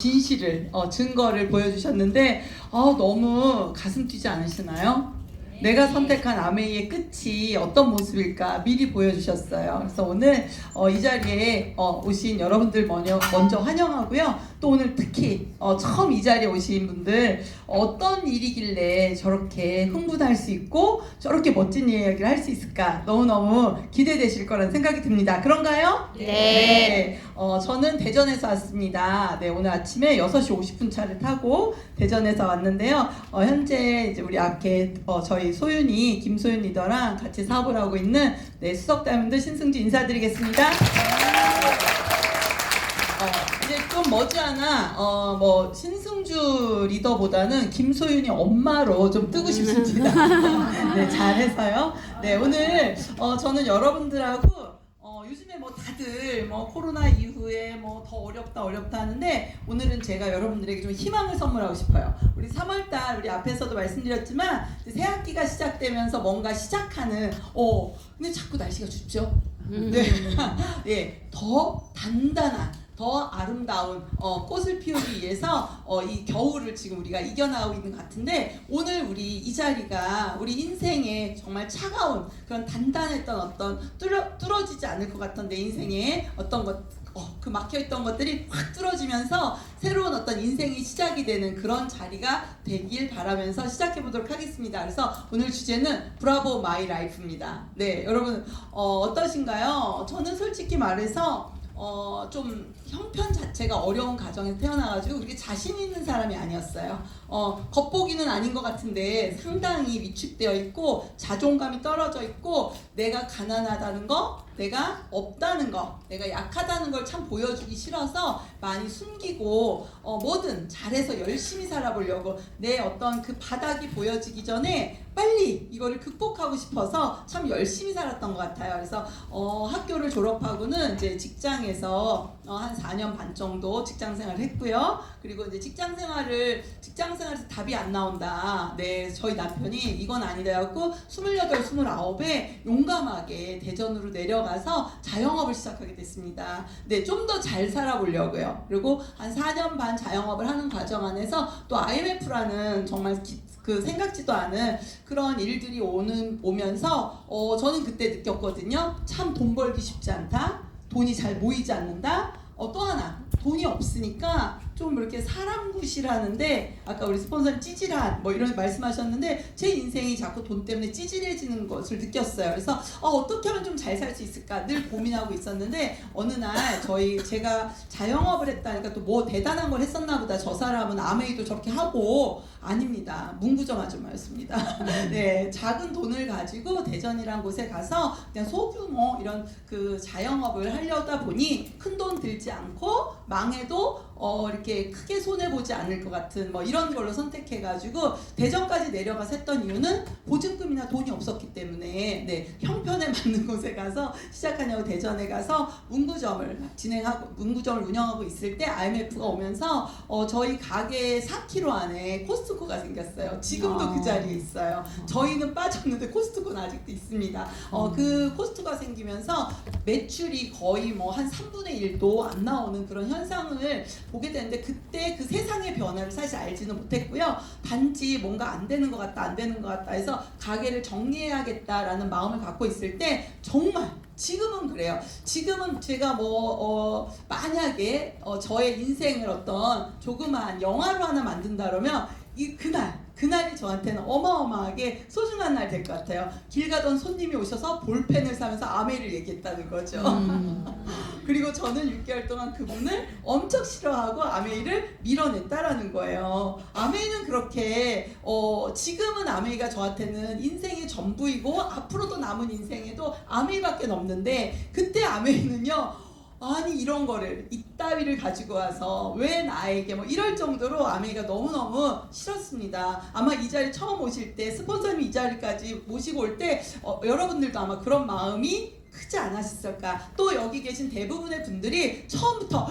진실을 증거를 보여주셨는데 너무 가슴 뛰지 않으시나요? 내가 선택한 아메이의 끝이 어떤 모습일까 미리 보여주셨어요. 그래서 오늘 이 자리에 오신 여러분들 먼저 환영하고요. 또 오늘 특히 처음 이 자리에 오신 분들 어떤 일이길래 저렇게 흥분할 수 있고 저렇게 멋진 이야기를 할 수 있을까 너무너무 기대되실 거라는 생각이 듭니다. 그런가요? 네. 저는 대전에서 왔습니다. 네, 오늘 아침에 6시 50분 차를 타고 대전에서 왔는데요. 현재 이제 우리 앞에 저희 소윤이, 김소윤 리더랑 같이 사업을 하고 있는 수석 다이아몬드 신승주 인사드리겠습니다. 이제 좀 머지않아 신승주 리더보다는 김소윤이 엄마로 좀 뜨고 싶습니다. 네, 잘해서요. 네, 오늘 저는 여러분들하고 요즘에 다들 코로나 이후에 더 어렵다 하는데 오늘은 제가 여러분들에게 좀 희망을 선물하고 싶어요. 우리 3월달 우리 앞에서도 말씀드렸지만 새 학기가 시작되면서 뭔가 시작하는 근데 자꾸 날씨가 춥죠? 네. 네, 더 단단한 더 아름다운 꽃을 피우기 위해서 이 겨울을 지금 우리가 이겨나가고 있는 것 같은데 오늘 우리 이 자리가 우리 인생에 정말 차가운 그런 단단했던 어떤 뚫어지지 않을 것 같던 내 인생에 어떤 그 막혀있던 것들이 확 뚫어지면서 새로운 어떤 인생이 시작이 되는 그런 자리가 되길 바라면서 시작해 보도록 하겠습니다. 그래서 오늘 주제는 브라보 마이 라이프입니다. 네, 여러분 어떠신가요? 저는 솔직히 말해서 좀 형편 자체가 어려운 가정에서 태어나가지고 그렇게 자신 있는 사람이 아니었어요. 겉보기는 아닌 것 같은데 상당히 위축되어 있고 자존감이 떨어져 있고 내가 가난하다는 거, 내가 없다는 거, 내가 약하다는 걸 참 보여주기 싫어서 많이 숨기고 뭐든 잘해서 열심히 살아보려고 내 어떤 그 바닥이 보여지기 전에 빨리 이거를 극복하고 싶어서 참 열심히 살았던 것 같아요. 그래서 학교를 졸업하고는 이제 직장에서 한 4년 반 정도 직장 생활을 했고요. 그리고 이제 직장 생활에서 답이 안 나온다. 네, 저희 남편이 이건 아니다 해갖고 28, 29에 용감하게 대전으로 내려가서 자영업을 시작하게 됐습니다. 네, 좀 더 잘 살아보려고요. 그리고 한 4년 반 자영업을 하는 과정 안에서 또 IMF라는 정말 그 생각지도 않은 그런 일들이 오면서 저는 그때 느꼈거든요. 참 돈 벌기 쉽지 않다. 돈이 잘 모이지 않는다. 또 하나 돈이 없으니까 좀 이렇게 사람 구실하는데 아까 우리 스폰서님 찌질한 이런 말씀하셨는데 제 인생이 자꾸 돈 때문에 찌질해지는 것을 느꼈어요. 그래서 어떻게 하면 좀 잘 살 수 있을까 늘 고민하고 있었는데 어느 날 제가 자영업을 했다니까 또 뭐 대단한 걸 했었나 보다. 저 사람은 아메이도 저렇게 하고 아닙니다. 문구점 아줌마였습니다. 네, 작은 돈을 가지고 대전이란 곳에 가서 그냥 소규모 이런 그 자영업을 하려다 보니 큰 돈 들지 않고 망해도 이렇게 크게 손해보지 않을 것 같은 이런 걸로 선택해가지고 대전까지 내려가서 했던 이유는 보증금이나 돈이 없었기 때문에 네, 형편에 맞는 곳에 가서 시작하냐고 대전에 가서 문구점을 운영하고 있을 때 IMF가 오면서 저희 가게 4km 안에 코스트코가 생겼어요. 지금도 그 자리에 있어요. 저희는 빠졌는데 코스트코는 아직도 있습니다. 그 코스트코가 생기면서 매출이 거의 한 3분의 1도 안 나오는 그런 현상을 보게 되는데 그때 그 세상의 변화를 사실 알지는 못했고요. 단지 뭔가 안 되는 것 같다 해서 가게를 정리해야겠다라는 마음을 갖고 있을 때 정말 지금은 그래요. 지금은 제가 만약에 저의 인생을 어떤 조그마한 영화로 하나 만든다 그러면 그날이 저한테는 어마어마하게 소중한 날 될 것 같아요. 길 가던 손님이 오셔서 볼펜을 사면서 아메이를 얘기했다는 거죠. 그리고 저는 6개월 동안 그분을 엄청 싫어하고 아메이를 밀어냈다라는 거예요. 아메이는 그렇게 지금은 아메이가 저한테는 인생의 전부이고 앞으로도 남은 인생에도 아메이밖에 없는데 그때 아메이는요. 아니 이런 거를 이따위를 가지고 와서 왜 나에게 이럴 정도로 아메이가 너무너무 싫었습니다. 아마 이 자리 처음 오실 때 스폰서님이 이 자리까지 모시고 올 때 여러분들도 아마 그런 마음이 크지 않았을까. 또 여기 계신 대부분의 분들이 처음부터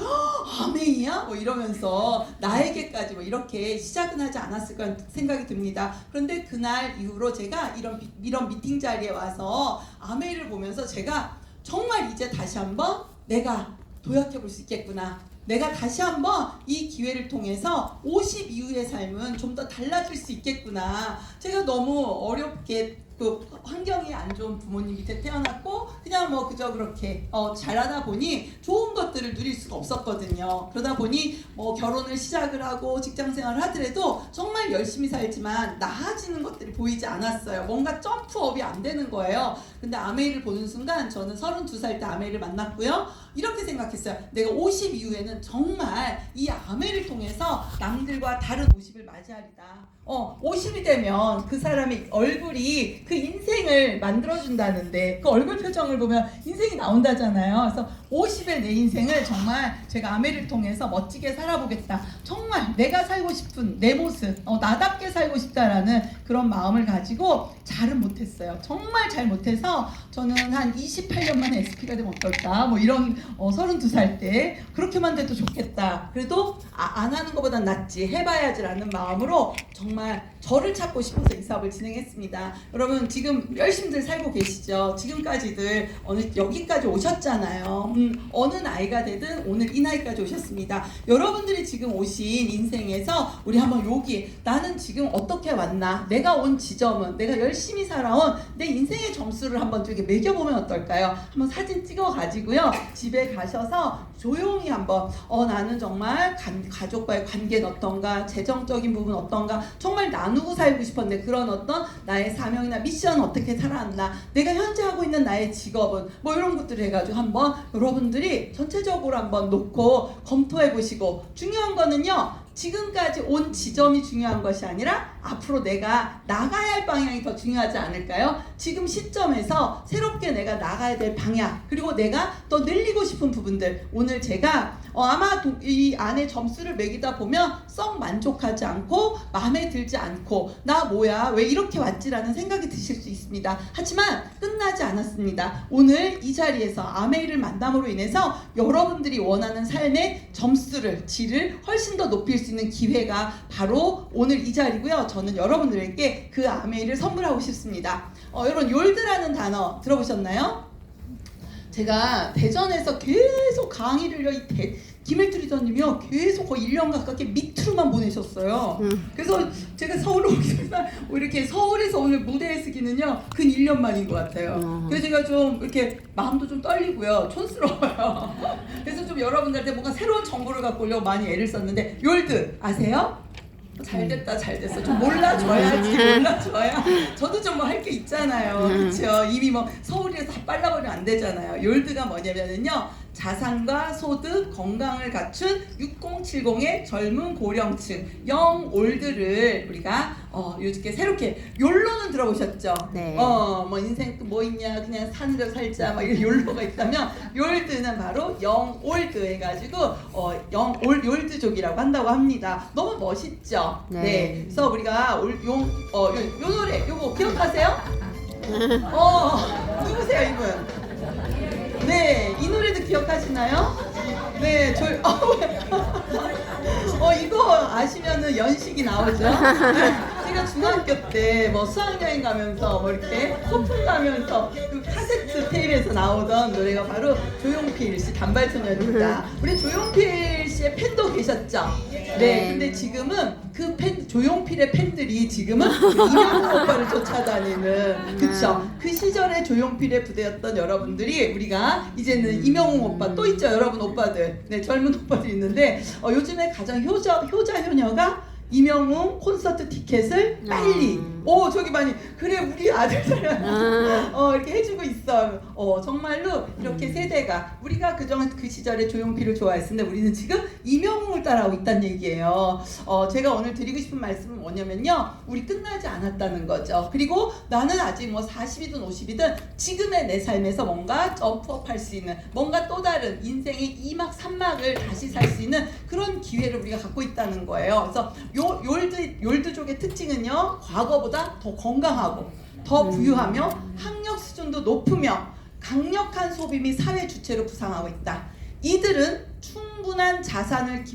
아메이야? 이러면서 나에게까지 이렇게 시작은 하지 않았을까 생각이 듭니다. 그런데 그날 이후로 제가 이런 미팅 자리에 와서 아메이를 보면서 제가 정말 이제 다시 한번 내가 도약해 볼 수 있겠구나. 내가 다시 한번 이 기회를 통해서 50 이후의 삶은 좀 더 달라질 수 있겠구나. 제가 너무 어렵게 또 환경이 안 좋은 부모님 밑에 태어났고 그냥 뭐 그저 그렇게 잘하다 보니 좋은 것들을 누릴 수가 없었거든요. 그러다 보니 뭐 결혼을 시작을 하고 직장 생활을 하더라도 정말 열심히 살지만 나아지는 것들이 보이지 않았어요. 뭔가 점프업이 안 되는 거예요. 근데 아메이를 보는 순간 저는 32살 때 아메이를 만났고요. 이렇게 생각했어요. 내가 50 이후에는 정말 이 아메이를 통해서 남들과 다른 50을 맞이하리다. 50이 되면 그 사람의 얼굴이 그 인생을 만들어준다는데 그 얼굴 표정을 보면 인생이 나온다잖아요. 그래서 50의 내 인생을 정말 제가 아메를 통해서 멋지게 살아보겠다. 정말 내가 살고 싶은 내 모습, 나답게 살고 싶다라는 그런 마음을 가지고 잘은 못했어요. 정말 잘 못해서 저는 한 28년 만에 SP가 되면 어떨까? 뭐 이런 32살 때 그렇게만 돼도 좋겠다. 그래도 안 하는 것보단 낫지. 해봐야지라는 마음으로 정말 저를 찾고 싶어서 이 사업을 진행했습니다. 여러분 지금 열심히들 살고 계시죠? 지금까지들 여기까지 오셨잖아요. 어느 나이가 되든 오늘 이 나이까지 오셨습니다. 여러분들이 지금 오신 인생에서 우리 한번 여기 나는 지금 어떻게 왔나? 내가 온 지점은 내가 열심히 살아온 내 인생의 점수를 한번 좀 이렇게 매겨보면 어떨까요? 한번 사진 찍어 가지고요. 집에 가셔서 조용히 한번 나는 정말 가족과의 관계는 어떤가? 재정적인 부분 어떤가? 정말 나누고 살고 싶었는데 그런 어떤 나의 사명이나 미션은 어떻게 살아왔나? 내가 현재 하고 있는 나의 직업은 뭐 이런 것들을 해가지고 한번 여러분들이 전체적으로 한번 놓고 검토해 보시고 중요한 거는요. 지금까지 온 지점이 중요한 것이 아니라 앞으로 내가 나가야 할 방향이 더 중요하지 않을까요? 지금 시점에서 새롭게 내가 나가야 될 방향 그리고 내가 더 늘리고 싶은 부분들 오늘 제가 아마 이 안에 점수를 매기다 보면 썩 만족하지 않고 마음에 들지 않고 나 뭐야 왜 이렇게 왔지라는 생각이 드실 수 있습니다. 하지만 끝나지 않았습니다. 오늘 이 자리에서 아메이를 만남으로 인해서 여러분들이 원하는 삶의 점수를 질을 훨씬 더 높일 수 있는 기회가 바로 오늘 이 자리고요. 저는 여러분들에게 그 아메이를 선물하고 싶습니다. 여러분 욜드라는 단어 들어보셨나요? 제가 대전에서 계속 강의를 김혜투 리더님이요 계속 거의 1년 가깝게 밑으로만 보내셨어요. 그래서 제가 서울로 오기 전에 이렇게 서울에서 오늘 무대에 서기는요 근 1년 만인 것 같아요. 그래서 제가 좀 이렇게 마음도 좀 떨리고요 촌스러워요. 그래서 좀 여러분들한테 뭔가 새로운 정보를 갖고 오려고 많이 애를 썼는데 욜드 아세요? 잘됐다 잘됐어 좀 몰라줘야지 몰라줘야 저도 좀 뭐 할 게 있잖아요. 그렇죠? 이미 뭐 서울에서 다 빨라버리면 안 되잖아요. 욜드가 뭐냐면요 자산과 소득, 건강을 갖춘 6070의 젊은 고령층 영올드를 우리가 요즘에 새롭게 욜로는 들어보셨죠? 네. 뭐 인생 또 뭐 있냐 그냥 산으로 살자 막 이런 욜로가 있다면 욜드는 바로 영올드 해가지고 욜드족이라고 한다고 합니다. 너무 멋있죠? 네. 그래서 우리가 요 노래 요거 기억하세요? 누구세요 이분? 네, 이 노래도 기억하시나요? 네, 이거 아시면은 연식이 나오죠? 제가 중학교 때 뭐 수학여행 가면서 뭐 이렇게 소풍 가면서 그 카세트 테이프에서 나오던 노래가 바로 조용필 씨 단발소년입니다. 우리 조용필 씨의 팬도 계셨죠? 네, 근데 지금은 그 조용필의 팬들이 지금은 이명웅 오빠를 쫓아다니는 그쵸? 그 시절에 조용필의 부대였던 여러분들이 우리가 이제는 이명웅 오빠 또 있죠 여러분 오빠들 네 젊은 오빠들 있는데 요즘에 가장 효자 효녀가 이명웅 콘서트 티켓을 빨리 저기 많이 그래 우리 아들처럼 이렇게 해주고 있어. 정말로 이렇게 세대가 우리가 그동안 그 시절에 조용필을 좋아했는데 우리는 지금 이명웅을 따라하고 있다는 얘기예요. 제가 오늘 드리고 싶은 말씀은 뭐냐면요 우리 끝나지 않았다는 거죠. 그리고 나는 아직 뭐 40이든 50이든 지금의 내 삶에서 뭔가 점프업 할 수 있는 뭔가 또 다른 인생의 2막 3막을 다시 살 수 있는 그런 기회를 우리가 갖고 있다는 거예요. 그래서 욜드족의 특징은요 과거보다 더 건강하고 더 부유하며 학력 수준도 높으며 강력한 소비 및 사회 주체로 부상하고 있다. 이들은 충분한 자산을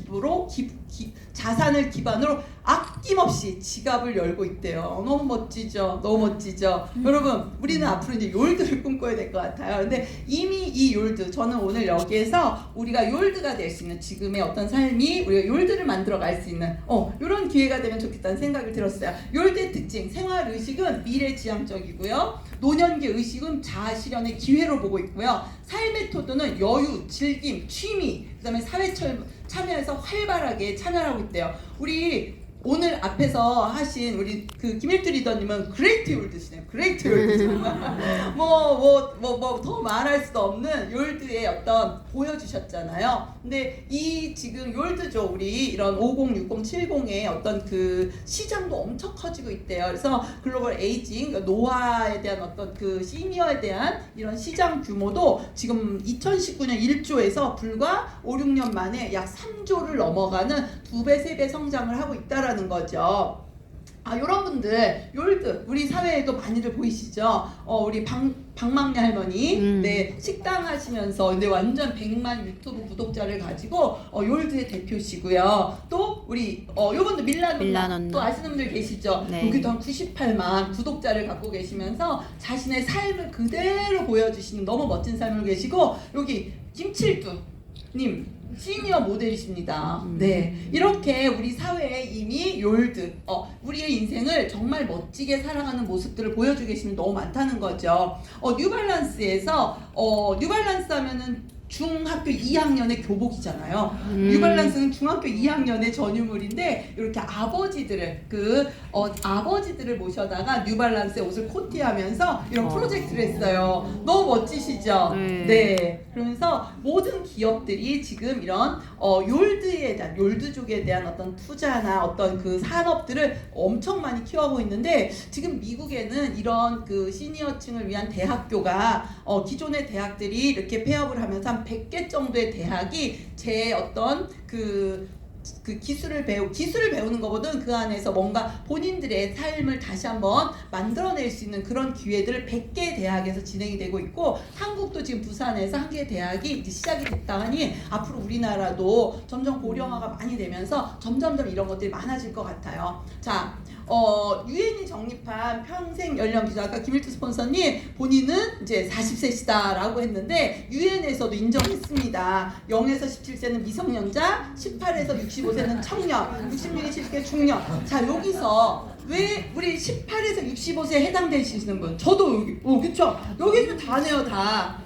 자산을 기반으로 아낌없이 지갑을 열고 있대요. 너무 멋지죠? 너무 멋지죠? 여러분, 우리는 앞으로 이제 욜드를 꿈꿔야 될 것 같아요. 근데 이미 이 욜드, 저는 오늘 여기에서 우리가 욜드가 될 수 있는 지금의 어떤 삶이 우리가 욜드를 만들어 갈 수 있는 이런 기회가 되면 좋겠다는 생각을 들었어요. 욜드의 특징, 생활 의식은 미래지향적이고요. 노년기 의식은 자아 실현의 기회로 보고 있고요. 삶의 토도는 여유, 즐김, 취미, 그다음에 사회 참여해서 활발하게 참여하고 있대요. 우리 오늘 앞에서 하신 우리 그 김일두 리더님은 그레이트 욜드시네요. 그레이트 욜드 정말 뭐 더 말할 수도 없는 욜드의 어떤 보여주셨잖아요. 근데 이 지금 욜드죠. 우리 이런 50, 60, 70의 어떤 그 시장도 엄청 커지고 있대요. 그래서 글로벌 에이징, 그러니까 노화에 대한 어떤 그 시니어에 대한 이런 시장 규모도 지금 2019년 1조에서 불과 5, 6년 만에 약 3조를 넘어가는 2배, 3배 성장을 하고 있다라는 거죠. 이런 분들 욜드 우리 사회에도 많이들 보이시죠? 우리 박막래 할머니 네 식당 하시면서 근데 완전 100만 유튜브 구독자를 가지고 욜드의 대표시고요. 또 우리 요분들 밀란 또 아시는 분들 계시죠? 네. 여기도 한 98만 구독자를 갖고 계시면서 자신의 삶을 그대로 보여주시는 너무 멋진 삶을 계시고 여기 김칠두 님 시니어 모델이십니다. 네, 이렇게 우리 사회에 이미 욜드, 우리의 인생을 정말 멋지게 살아가는 모습들을 보여주고 계시는 너무 많다는 거죠. 뉴발란스에서 뉴발란스 하면은 중학교 2학년의 교복이잖아요. 뉴발란스는 중학교 2학년의 전유물인데 이렇게 아버지들을 아버지들을 모셔다가 뉴발란스의 옷을 코디하면서 이런 프로젝트를 했어요. 너무 멋지시죠? 네. 그러면서 모든 기업들이 지금 이런 욜드에 대한 욜드족에 대한 어떤 투자나 어떤 그 산업들을 엄청 많이 키워가고 있는데 지금 미국에는 이런 그 시니어층을 위한 대학교가 기존의 대학들이 이렇게 폐업을 하면서 한 100개 정도의 대학이 제 어떤 그 기술을 배우는 것보다는 그 안에서 뭔가 본인들의 삶을 다시 한번 만들어낼 수 있는 그런 기회들을 100개 대학에서 진행이 되고 있고 한국도 지금 부산에서 한 개 대학이 이제 시작이 됐다 하니 앞으로 우리나라도 점점 고령화가 많이 되면서 점점점 이런 것들이 많아질 것 같아요. 자, 유엔이 정립한 평생 연령 기준 아까 김일두 스폰서님 본인은 이제 40세시다라고 했는데 유엔에서도 인정했습니다. 0에서 17세는 미성년자, 18에서 65세는 청년, 66에서 70세 중년. 자, 여기서 왜 우리 18에서 65세에 해당되시는 분? 저도 여기, 그쵸? 여기는 다네요, 다.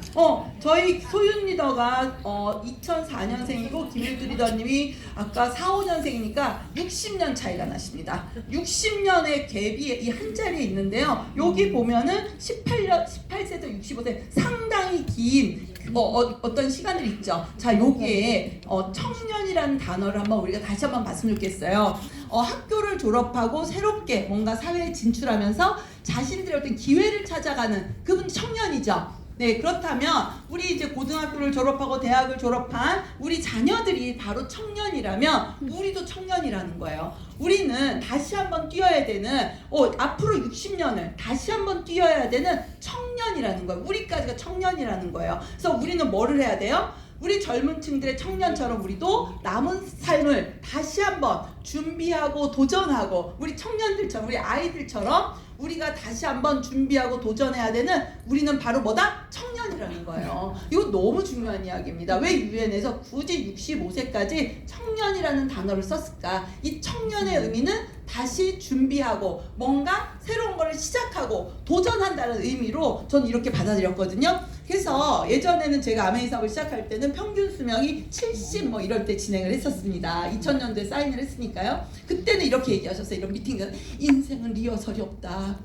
저희 소윤 리더가 2004년생이고 김일두 리더님이 아까 4, 5년생이니까 60년 차이가 나십니다. 60년의 갭이 이 한 자리에 있는데요. 여기 보면은 18세에서 65세 상당히 긴 어떤 시간들이 있죠. 자, 여기에 청년이라는 단어를 한번 우리가 다시 한번 봤으면 좋겠어요. 학교를 졸업하고 새롭게 뭔가 사회에 진출하면서 자신들의 어떤 기회를 찾아가는 그분 청년이죠. 네, 그렇다면 우리 이제 고등학교를 졸업하고 대학을 졸업한 우리 자녀들이 바로 청년이라면 우리도 청년이라는 거예요. 우리는 다시 한번 뛰어야 되는 앞으로 60년을 다시 한번 뛰어야 되는 청년이라는 거예요. 우리까지가 청년이라는 거예요. 그래서 우리는 뭐를 해야 돼요? 우리 젊은 층들의 청년처럼 우리도 남은 삶을 다시 한번 준비하고 도전하고 우리 청년들처럼 우리 아이들처럼 우리가 다시 한번 준비하고 도전해야 되는 우리는 바로 뭐다? 청년이라는 거예요. 이거 너무 중요한 이야기입니다. 왜 유엔에서 굳이 65세까지 청년이라는 단어를 썼을까? 이 청년의 의미는 다시 준비하고 뭔가 새로운 거를 시작하고 도전한다는 의미로 저는 이렇게 받아들였거든요. 그래서 예전에는 제가 아메이 사업을 시작할 때는 평균 수명이 70 뭐 이럴 때 진행을 했었습니다. 2000년도에 사인을 했으니까요. 그때는 이렇게 얘기하셨어요. 이런 미팅에서 인생은 리허설이 없다.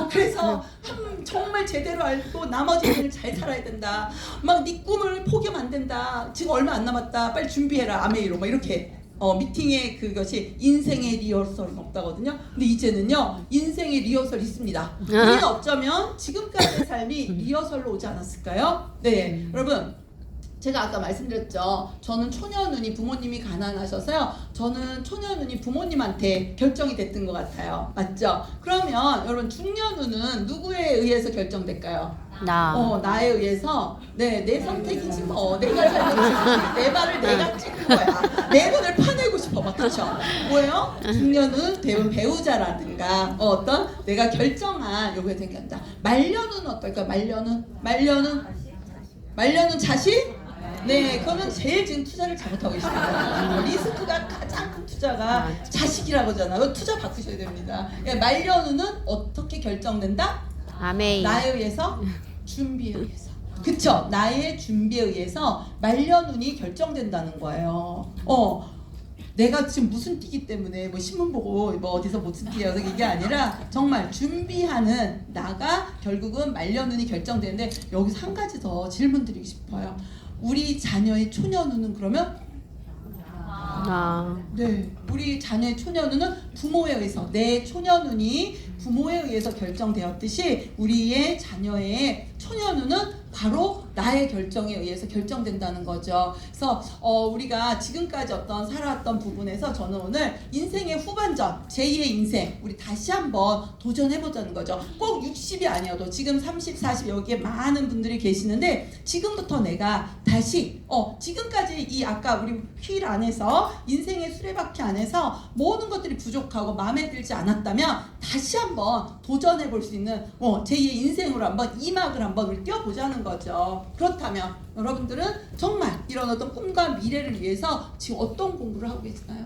그래서 정말 제대로 알고 나머지 인생을 잘 살아야 된다. 막 네 꿈을 포기하면 안 된다. 지금 얼마 안 남았다. 빨리 준비해라. 아메이로 막 이렇게 미팅에 그것이 인생의 리허설은 없다거든요. 근데 이제는요 인생의 리허설이 있습니다. 우리는 어쩌면 지금까지의 삶이 리허설로 오지 않았을까요? 네, 여러분 제가 아까 말씀드렸죠. 저는 초년운이 부모님이 가난하셔서요. 저는 초년운이 부모님한테 결정이 됐던 것 같아요. 맞죠? 그러면 여러분 중년운은 누구에 의해서 결정될까요? 나에 의해서 내 선택이지 뭐. 내가 살고 싶지. 내 발을 내가 찍은 거야. 내 돈을 파내고 싶어. 싶어 막 그쵸? 뭐예요? 중년은 배우자라든가 어떤 내가 결정한 요게 생겼다. 말년은 어떨까? 말년은 자식? 네, 그러면 제일 지금 투자를 잘못하고 있습니다. 리스크가 가장 큰 투자가 자식이라고 하잖아요. 투자 바꾸셔야 됩니다. 말년은 어떻게 결정된다? 아멘. 나에 의해서, 준비에 의해서. 그쵸? 나의 준비에 의해서 말년운이 결정된다는 거예요. 내가 지금 무슨 띠기 때문에 뭐 신문 보고 뭐 어디서 무슨 띠여서 이게 아니라 정말 준비하는 나가 결국은 말년운이 결정되는데 여기서 한 가지 더 질문 드리고 싶어요. 우리 자녀의 초년운은 그러면 네, 우리 자녀의 초년운은 부모에 의해서 내 초년운이 부모에 의해서 결정되었듯이 우리의 자녀의 초년운은 바로 나의 결정에 의해서 결정된다는 거죠. 그래서 우리가 지금까지 어떤 살아왔던 부분에서 저는 오늘 인생의 후반전, 제2의 인생 우리 다시 한번 도전해보자는 거죠. 꼭 60이 아니어도 지금 30, 40 여기에 많은 분들이 계시는데 지금부터 내가 다시 지금까지 이 아까 우리 휠 안에서 인생의 수레바퀴 안에서 모든 것들이 부족하고 마음에 들지 않았다면 다시 한번 도전해볼 수 있는 제2의 인생으로 한번 이 막을 한번 우리 뛰어보자는 거죠. 그렇다면 여러분들은 정말 이런 어떤 꿈과 미래를 위해서 지금 어떤 공부를 하고 계시나요?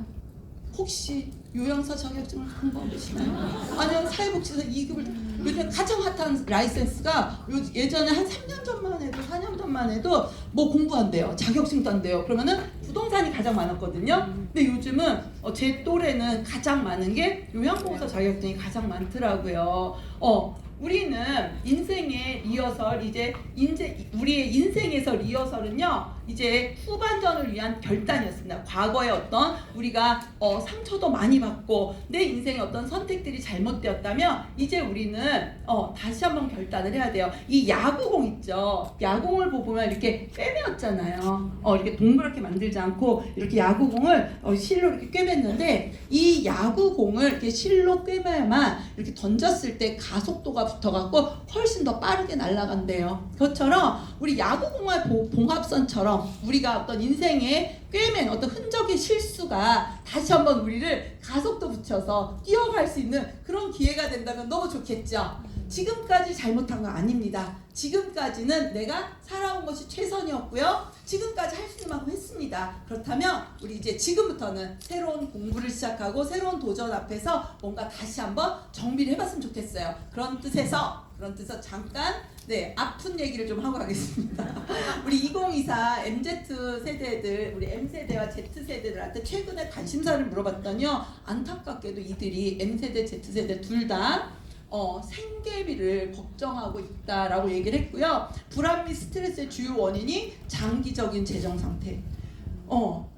혹시 요양사 자격증을 공부하고 계시나요? 아니면 사회복지사 2급을 요즘 가장 핫한 라이센스가 예전에 한 3년 전만 해도 4년 전만 해도 뭐 공부한대요. 자격증 딴대요. 그러면은 부동산이 가장 많았거든요. 근데 요즘은 제 또래는 가장 많은 게 요양보호사 자격증이 가장 많더라고요. 우리는 인생의 리허설 이제 우리의 인생에서 리허설은요 이제 후반전을 위한 결단이었습니다. 과거에 어떤 우리가 상처도 많이 받고 내 인생의 어떤 선택들이 잘못되었다면 이제 우리는 다시 한번 결단을 해야 돼요. 이 야구공 있죠. 야구공을 보면 이렇게 꿰매었잖아요. 이렇게 동그랗게 만들지 않고 이렇게 야구공을 실로 이렇게 꿰맸는데 이 야구공을 이렇게 실로 꿰매야만 이렇게 던졌을 때 가속도가 붙어갖고 훨씬 더 빠르게 날아간대요. 그것처럼 우리 야구공과 봉합선처럼 우리가 어떤 인생에 꿰맨 어떤 흔적의 실수가 다시 한번 우리를 가속도 붙여서 뛰어갈 수 있는 그런 기회가 된다면 너무 좋겠죠. 지금까지 잘못한 거 아닙니다. 지금까지는 내가 살아온 것이 최선이었고요. 지금까지 할 수 있는 만큼 했습니다. 그렇다면 우리 이제 지금부터는 새로운 공부를 시작하고 새로운 도전 앞에서 뭔가 다시 한번 정비를 해봤으면 좋겠어요. 그런 뜻에서 잠깐 아픈 얘기를 좀 하고 가겠습니다. 우리 2024 MZ 세대들, 우리 M세대와 Z세대들한테 최근에 관심사를 물어봤더니요. 안타깝게도 이들이 M세대, Z세대 둘 다 생계비를 걱정하고 있다라고 얘기를 했고요. 불안 및 스트레스의 주요 원인이 장기적인 재정 상태.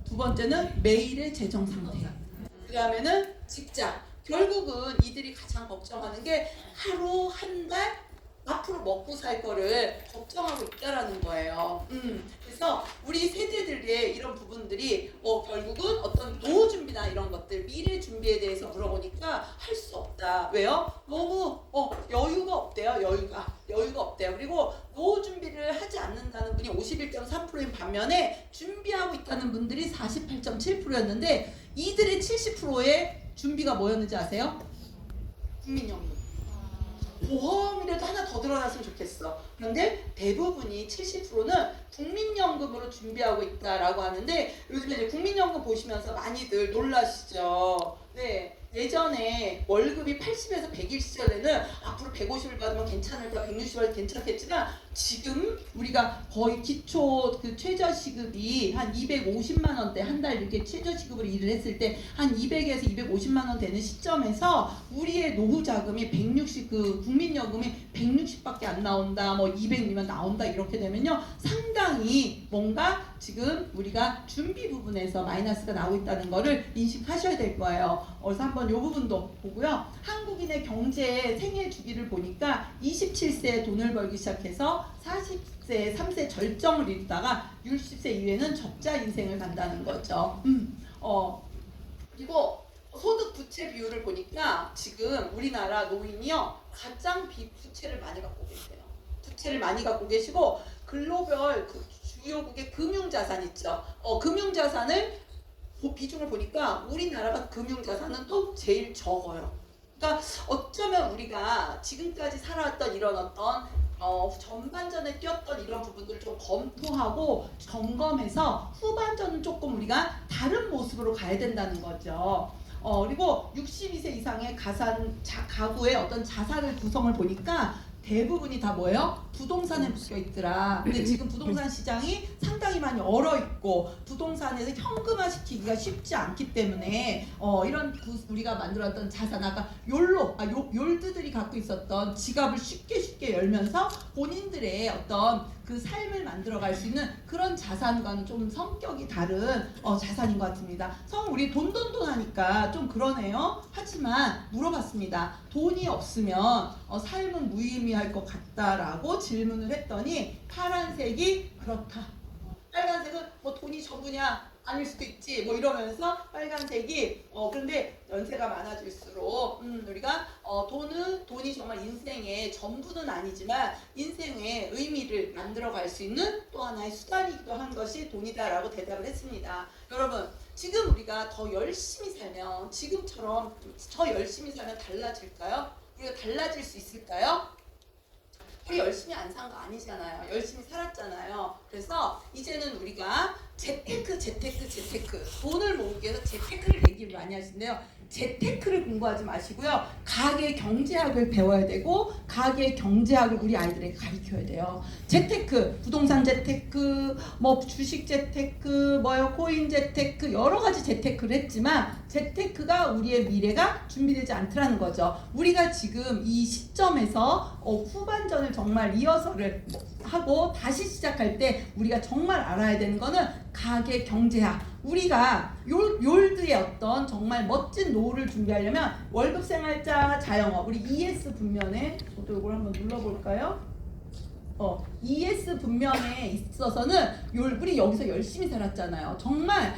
두 번째는 매일의 재정 상태. 그 다음에는 직장. 결국은 이들이 가장 걱정하는 게 하루 한 달 앞으로 먹고 살 거를 걱정하고 있다라는 거예요. 그래서 우리 세대들의 이런 부분들이 결국은 어떤 노후 준비나 이런 것들, 미래 준비에 대해서 물어보니까 할 수 없다. 왜요? 너무 여유가 없대요. 여유가 없대요. 그리고 노후 준비를 하지 않는다는 분이 51.3%인 반면에 준비하고 있다는 분들이 48.7%였는데 이들의 70%의 준비가 뭐였는지 아세요? 국민연금. 보험이라도 하나 더 들어갔으면 좋겠어. 그런데 대부분이 70%는 국민연금으로 준비하고 있다라고 하는데 요즘에 이제 국민연금 보시면서 많이들 놀라시죠. 네. 예전에 월급이 80에서 100일 시절에는 앞으로 150을 받으면 괜찮을까 160을 괜찮겠지만 지금 우리가 거의 기초 그 최저시급이 한 250만 원대 한 달 이렇게 최저시급으로 일을 했을 때 한 200에서 250만 원 되는 시점에서 우리의 노후 자금이 160 그 국민연금이 160밖에 안 나온다 뭐 200이면 나온다 이렇게 되면요 상당히 뭔가 지금 우리가 준비 부분에서 마이너스가 나오고 있다는 거를 인식하셔야 될 거예요. 그래서 한번 이 부분도 보고요. 한국인의 경제 생애 주기를 보니까 27세에 돈을 벌기 시작해서 40세, 3세 절정을 이루다가 60세 이후에는 적자 인생을 간다는 거죠. 그리고 소득 부채 비율을 보니까 지금 우리나라 노인이요 가장 부채를 많이 갖고 계세요. 부채를 많이 갖고 계시고 글로벌 그 주요국의 금융자산 있죠. 금융자산을 그 비중을 보니까 우리나라가 금융자산은 또 제일 적어요. 그러니까 어쩌면 우리가 지금까지 살아왔던 이런 어떤 전반전에 뛰었던 이런 부분들을 좀 검토하고 점검해서 후반전은 조금 우리가 다른 모습으로 가야 된다는 거죠. 그리고 62세 이상의 가구의 어떤 자산을 구성을 보니까 대부분이 다 뭐예요? 부동산에 묶여 있더라. 근데 지금 부동산 시장이 상당히 많이 얼어 있고 부동산에서 현금화 시키기가 쉽지 않기 때문에 이런 우리가 만들었던 자산 아까 욜드들이 갖고 있었던 지갑을 쉽게 열면서 본인들의 어떤 그 삶을 만들어갈 수 있는 그런 자산과는 좀 성격이 다른 자산인 것 같습니다. 우리 돈 하니까 좀 그러네요. 하지만 물어봤습니다. 돈이 없으면 삶은 무의미할 것 같다라고 질문을 했더니 파란색이 그렇다. 빨간색은 뭐 돈이 전부냐? 아닐 수도 있지 뭐 이러면서 빨간색이 그런데 연세가 많아질수록 우리가 돈이 정말 인생의 전부는 아니지만 인생의 의미를 만들어갈 수 있는 또 하나의 수단이기도 한 것이 돈이다라고 대답을 했습니다. 여러분 지금 우리가 더 열심히 살면 지금처럼 더 열심히 살면 달라질까요? 우리가 달라질 수 있을까요? 우리 열심히 안 산 거 아니잖아요. 열심히 살았잖아요. 그래서 이제는 우리가 재테크 돈을 모으기 위해서 재테크를 얘기를 많이 하시는데요. 재테크를 공부하지 마시고요. 가계 경제학을 배워야 되고 가계 경제학을 우리 아이들에게 가르쳐야 돼요. 재테크, 부동산 재테크, 뭐 주식 재테크, 코인 재테크 여러 가지 재테크를 했지만 재테크가 우리의 미래가 준비되지 않더라는 거죠. 우리가 지금 이 시점에서 후반전을 정말 리허설을 하고 다시 시작할 때 우리가 정말 알아야 되는 거는 가계 경제학. 우리가 욜드의 어떤 정말 멋진 노후를 준비하려면 월급생활자 자영업 우리 ES 분면에 저도 이걸 한번 눌러볼까요? ES 분면에 있어서는 우리 여기서 열심히 살았잖아요. 정말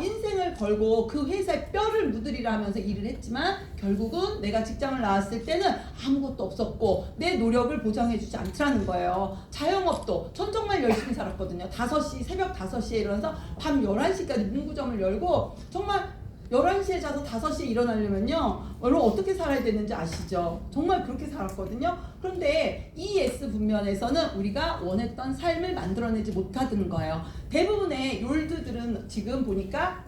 인생을 걸고 그 회사에 뼈를 묻으리라 하면서 일을 했지만 결국은 내가 직장을 나왔을 때는 아무것도 없었고 내 노력을 보장해주지 않더라는 거예요. 자영업도 전 정말 열심히 살았거든요. 새벽 5시에 일어나서 밤 11시까지 문구점을 열고 정말 11시에 자서 5시에 일어나려면요 여러분 어떻게 살아야 되는지 아시죠? 정말 그렇게 살았거든요. 그런데 ES 분면에서는 우리가 원했던 삶을 만들어내지 못하던 거예요. 대부분의 욜드들은 지금 보니까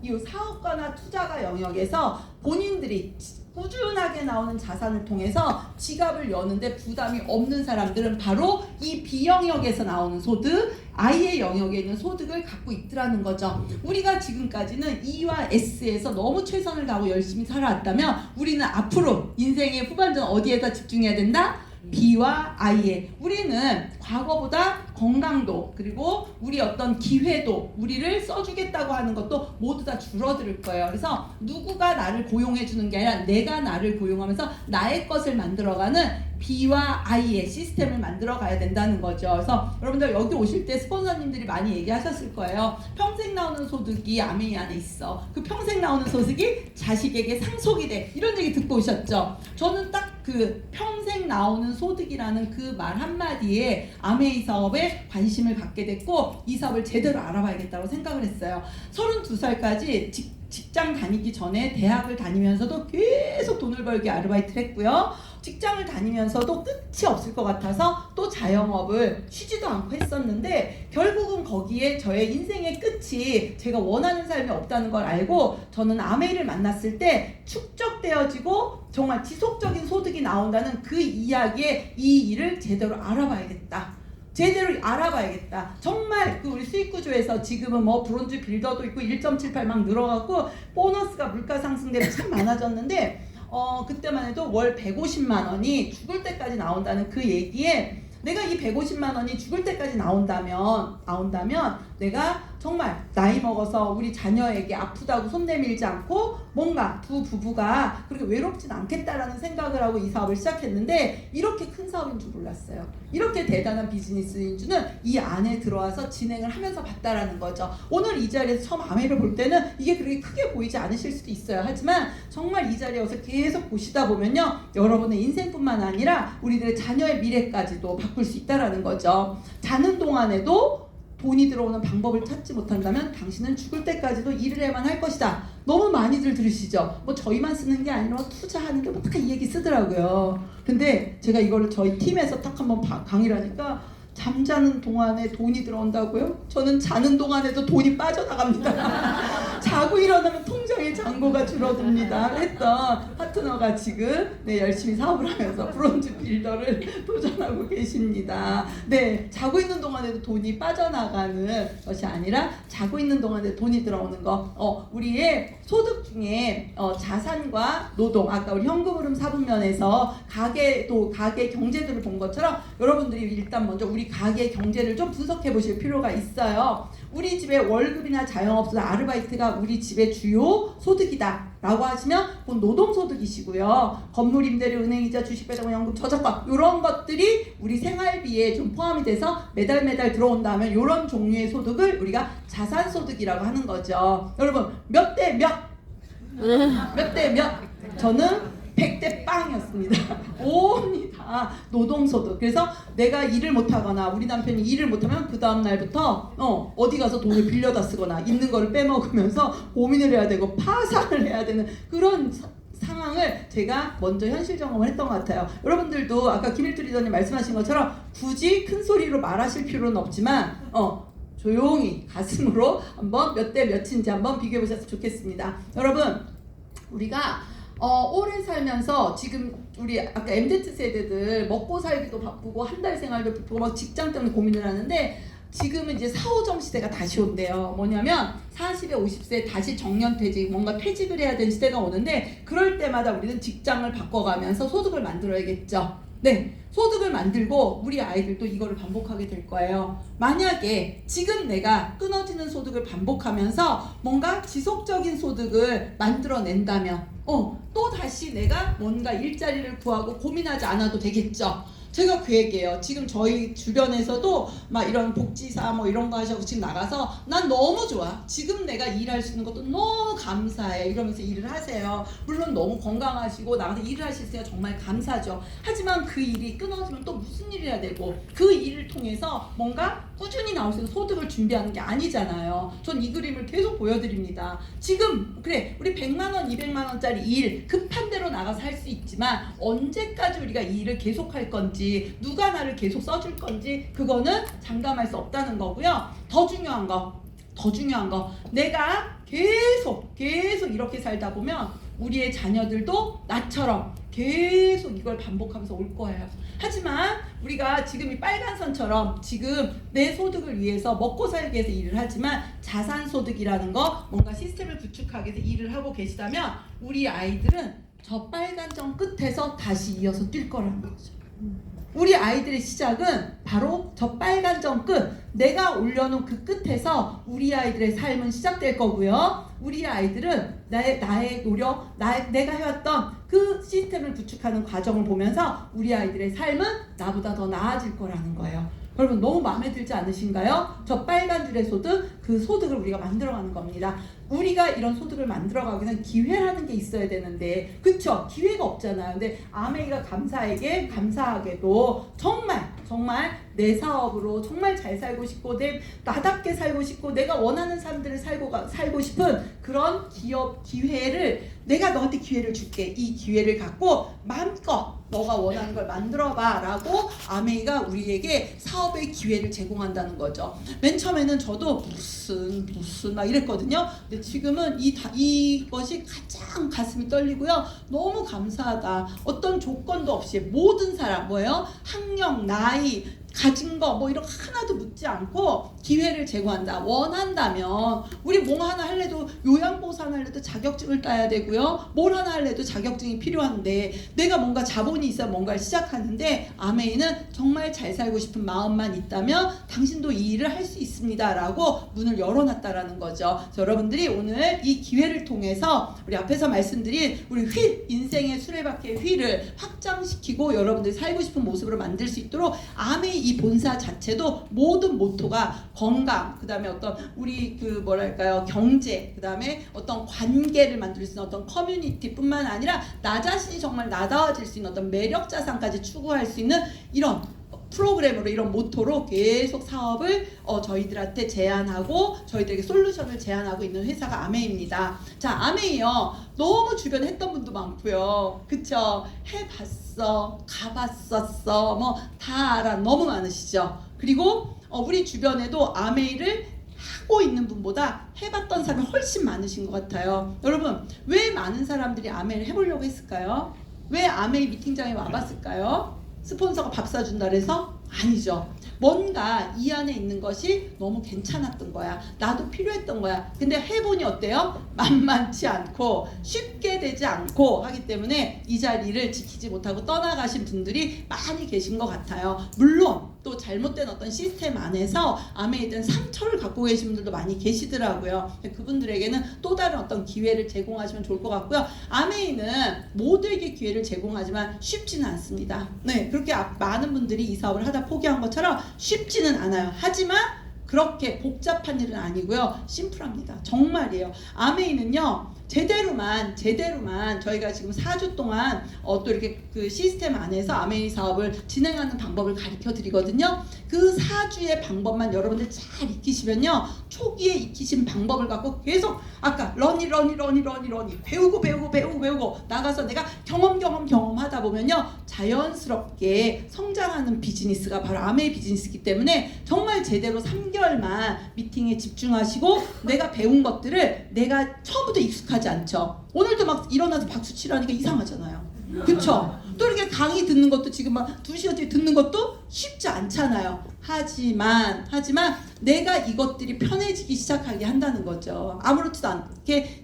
이 사업가나 투자가 영역에서 본인들이 꾸준하게 나오는 자산을 통해서 지갑을 여는데 부담이 없는 사람들은 바로 이 B영역에서 나오는 소득, I의 영역에 있는 소득을 갖고 있더라는 거죠. 우리가 지금까지는 E와 S에서 너무 최선을 다하고 열심히 살아왔다면 우리는 앞으로 인생의 후반전 어디에다 집중해야 된다? B와 I에 우리는 과거보다 건강도 그리고 우리 어떤 기회도 우리를 써주겠다고 하는 것도 모두 다 줄어들 거예요. 그래서 누구가 나를 고용해 주는 게 아니라 내가 나를 고용하면서 나의 것을 만들어가는 B와 I의 시스템을 만들어 가야 된다는 거죠. 그래서 여러분들 여기 오실 때 스폰서님들이 많이 얘기하셨을 거예요. 평생 나오는 소득이 아메이 안에 있어. 그 평생 나오는 소득이 자식에게 상속이 돼. 이런 얘기 듣고 오셨죠? 저는 딱 그 평생 나오는 소득이라는 그 말 한마디에 아메이 사업에 관심을 갖게 됐고 이 사업을 제대로 알아봐야겠다고 생각을 했어요. 32살까지 직장 다니기 전에 대학을 다니면서도 계속 돈을 벌기 아르바이트를 했고요. 직장을 다니면서도 끝이 없을 것 같아서 또 자영업을 쉬지도 않고 했었는데 결국은 거기에 저의 인생의 끝이 제가 원하는 삶이 없다는 걸 알고 저는 아메이를 만났을 때 축적되어지고 정말 지속적인 소득이 나온다는 그 이야기에 이 일을 제대로 알아봐야겠다. 정말 그 우리 수익 구조에서 지금은 뭐 브론즈 빌더도 있고 1.78 막 늘어가고 보너스가 물가 상승되면 참 많아졌는데 그때만 해도 월 150만 원이 죽을 때까지 나온다는 그 얘기에 내가 이 150만 원이 죽을 때까지 나온다면 내가 정말 나이 먹어서 우리 자녀에게 아프다고 손 내밀지 않고 뭔가 두 부부가 그렇게 외롭진 않겠다라는 생각을 하고 이 사업을 시작했는데 이렇게 큰 사업인 줄 몰랐어요. 이렇게 대단한 비즈니스인 줄은 이 안에 들어와서 진행을 하면서 봤다라는 거죠. 오늘 이 자리에서 처음 아메이를 볼 때는 이게 그렇게 크게 보이지 않으실 수도 있어요. 하지만 정말 이 자리에 와서 계속 보시다 보면요 여러분의 인생뿐만 아니라 우리들의 자녀의 미래까지도 바꿀 수 있다라는 거죠. 자는 동안에도 돈이 들어오는 방법을 찾지 못한다면 당신은 죽을 때까지도 일을 해야만 할 것이다. 너무 많이들 들으시죠? 뭐 저희만 쓰는 게 아니라 투자하는 게 뭐 딱 이 얘기 쓰더라고요. 근데 제가 이거를 저희 팀에서 딱 한번 강의를 하니까 잠자는 동안에 돈이 들어온다고요? 저는 자는 동안에도 돈이 빠져나갑니다. 자고 일어나면 통장의 잔고가 줄어듭니다. 했던 파트너가 지금 열심히 사업을 하면서 브론즈 빌더를 도전하고 계십니다. 네, 자고 있는 동안에도 돈이 빠져나가는 것이 아니라 자고 있는 동안에 돈이 들어오는 거. 우리의 소득 중에 자산과 노동, 아까 우리 현금 흐름 4분면에서 가계 경제들을 본 것처럼 여러분들이 일단 먼저 우리 가계 경제를 좀 분석해 보실 필요가 있어요. 우리 집에 월급이나 자영업자 아르바이트가 우리 집의 주요 소득이다 라고 하시면 그건 노동소득이시고요. 건물 임대료, 은행이자, 주식배당, 연금, 저작권 이런 것들이 우리 생활비에 좀 포함이 돼서 매달 들어온다면 이런 종류의 소득을 우리가 자산소득이라고 하는 거죠. 여러분 몇 대 몇? 몇 대 몇? 저는 100대 빵이었습니다. 온이 다 노동소득. 그래서 내가 일을 못하거나 우리 남편이 일을 못하면 그 다음날부터 어디 가서 돈을 빌려다 쓰거나 있는 거를 빼먹으면서 고민을 해야 되고 파산을 해야 되는 그런 상황을 제가 먼저 현실 점검을 했던 것 같아요. 여러분들도 아까 김일투 리더님 말씀하신 것처럼 굳이 큰 소리로 말하실 필요는 없지만 조용히 가슴으로 한번 몇 대 몇인지 한번 비교해 보셨으면 좋겠습니다. 여러분 우리가 오래 살면서 지금 우리 아까 MZ세대들 먹고 살기도 바쁘고 한 달 생활도 바쁘고 막 직장 때문에 고민을 하는데 지금은 이제 4, 5점 시대가 다시 온대요. 뭐냐면 40에 50세 다시 정년퇴직, 뭔가 퇴직을 해야 되는 시대가 오는데 그럴 때마다 우리는 직장을 바꿔가면서 소득을 만들어야겠죠. 네, 소득을 만들고 우리 아이들도 이거를 반복하게 될 거예요. 만약에 지금 내가 끊어지는 소득을 반복하면서 뭔가 지속적인 소득을 만들어낸다면 또 다시 내가 뭔가 일자리를 구하고 고민하지 않아도 되겠죠. 제가 그 얘기예요. 지금 저희 주변에서도 막 이런 복지사 뭐 이런 거 하셔서 지금 나가서 난 너무 좋아. 지금 내가 일할 수 있는 것도 너무 감사해. 이러면서 일을 하세요. 물론 너무 건강하시고 나가서 일을 하실 때가 정말 감사죠. 하지만 그 일이 끊어지면 또 무슨 일을 해야 되고 그 일을 통해서 뭔가 꾸준히 나올 수 있는 소득을 준비하는 게 아니잖아요. 전 이 그림을 계속 보여드립니다. 지금 그래 우리 100만원, 200만원짜리 일 급한 대로 나가서 할 수 있지만 언제까지 우리가 이 일을 계속 할 건지 누가 나를 계속 써줄 건지 그거는 장담할 수 없다는 거고요. 더 중요한 거 내가 계속 이렇게 살다 보면 우리의 자녀들도 나처럼 계속 이걸 반복하면서 올 거예요. 하지만 우리가 지금 이 빨간 선처럼 지금 내 소득을 위해서 먹고 살기 위해서 일을 하지만 자산소득이라는 거 뭔가 시스템을 구축하기 위해서 일을 하고 계시다면 우리 아이들은 저 빨간 점 끝에서 다시 이어서 뛸 거라는 거죠. 우리 아이들의 시작은 바로 저 빨간 점 끝, 내가 올려놓은 그 끝에서 우리 아이들의 삶은 시작될 거고요. 우리 아이들은 나의 노력, 내가 해왔던 그 시스템을 구축하는 과정을 보면서 우리 아이들의 삶은 나보다 더 나아질 거라는 거예요. 여러분 너무 마음에 들지 않으신가요? 저 빨간 줄의 소득, 그 소득을 우리가 만들어가는 겁니다. 우리가 이런 소득을 만들어가기 위해서는 기회라는 게 있어야 되는데 그쵸? 기회가 없잖아요. 근데 아메이가 감사하게도 정말 내 사업으로 정말 잘 살고 싶고 나답게 살고 싶고 내가 원하는 삶들을 살고 싶은 그런 기회를 내가 너한테 기회를 줄게. 이 기회를 갖고 마음껏 너가 원하는 걸 만들어봐 라고 아메이가 우리에게 사업의 기회를 제공한다는 거죠. 맨 처음에는 저도 무슨 막 이랬거든요. 근데 지금은 이것이 가장 가슴이 떨리고요. 너무 감사하다. 어떤 조건도 없이 모든 사람 학력, 나이, 가진 거 뭐 이런 거 하나도 묻지 않고 기회를 제공한다. 원한다면 우리 뭐 하나 할래도 요양보호사 하나 할래도 자격증을 따야 되고요. 뭘 하나 할래도 자격증이 필요한데 내가 뭔가 자본이 있어 뭔가를 시작하는데 아메이는 정말 잘 살고 싶은 마음만 있다면 당신도 이 일을 할 수 있습니다 라고 문을 열어놨다라는 거죠. 그래서 여러분들이 오늘 이 기회를 통해서 우리 앞에서 말씀드린 우리 인생의 수레바퀴의 휠을 확장시키고 여러분들이 살고 싶은 모습으로 만들 수 있도록 아메이 이 본사 자체도 모든 모토가 건강, 그 다음에 어떤 우리 경제, 그 다음에 어떤 관계를 만들 수 있는 어떤 커뮤니티뿐만 아니라 나 자신이 정말 나다워질 수 있는 어떤 매력 자산까지 추구할 수 있는 이런 프로그램으로 이런 모토로 계속 사업을 저희들한테 제안하고 저희들에게 솔루션을 제안하고 있는 회사가 아메이입니다. 자, 아메이요. 너무 주변에 했던 분도 많고요. 그쵸? 해봤어, 가봤었어, 뭐 다 알아. 너무 많으시죠? 그리고 우리 주변에도 아메이를 하고 있는 분보다 해봤던 사람이 훨씬 많으신 것 같아요. 여러분, 왜 많은 사람들이 아메이를 해보려고 했을까요? 왜 아메이 미팅장에 와봤을까요? 스폰서가 밥 사준다 그래서? 아니죠. 뭔가 이 안에 있는 것이 너무 괜찮았던 거야. 나도 필요했던 거야. 근데 해보니 어때요? 만만치 않고 쉽게 되지 않고 하기 때문에 이 자리를 지키지 못하고 떠나가신 분들이 많이 계신 것 같아요. 물론 또 잘못된 어떤 시스템 안에서 아메이에 대한 상처를 갖고 계신 분들도 많이 계시더라고요. 그분들에게는 또 다른 어떤 기회를 제공하시면 좋을 것 같고요. 아메이는 모두에게 기회를 제공하지만 쉽지는 않습니다. 네, 그렇게 많은 분들이 이 사업을 하다 포기한 것처럼 쉽지는 않아요. 하지만 그렇게 복잡한 일은 아니고요. 심플합니다. 정말이에요. 아메이는요. 제대로만 저희가 지금 4주 동안 또 이렇게 그 시스템 안에서 아메이 사업을 진행하는 방법을 가르쳐 드리거든요. 그 4주의 방법만 여러분들 잘 익히시면요. 초기에 익히신 방법을 갖고 계속 아까 러니 배우고 나가서 내가 경험하다 보면요. 자연스럽게 성장하는 비즈니스가 바로 아메이 비즈니스이기 때문에 정말 제대로 3개월만 미팅에 집중하시고 내가 배운 것들을 내가 처음부터 익숙하지 않죠. 오늘도 막 일어나서 박수 치라니까 이상하잖아요. 그쵸? 또 이렇게 강의 듣는 것도 지금 막 2시간째 듣는 것도 쉽지 않잖아요. 하지만 내가 이것들이 편해지기 시작하게 한다는 거죠. 아무렇지도 않게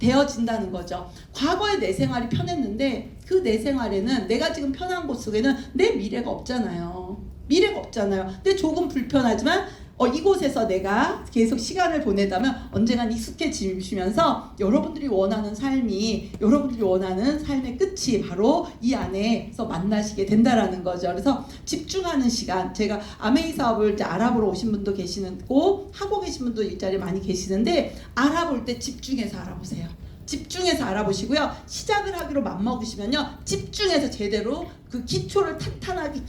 되어진다는 거죠. 과거의 내 생활이 편했는데 그 내 생활에는 내가 지금 편한 곳 속에는 내 미래가 없잖아요. 근데 조금 불편하지만 이곳에서 내가 계속 시간을 보내다면 언젠간 익숙해지시면서 여러분들이 원하는 삶의 끝이 바로 이 안에서 만나시게 된다라는 거죠. 그래서 집중하는 시간, 제가 아메이 사업을 이제 알아보러 오신 분도 계시고 하고 계신 분도 이 자리에 많이 계시는데 알아볼 때 집중해서 알아보세요. 집중해서 알아보시고요. 시작을 하기로 맘먹으시면요. 집중해서 제대로 그 기초를 탄탄하게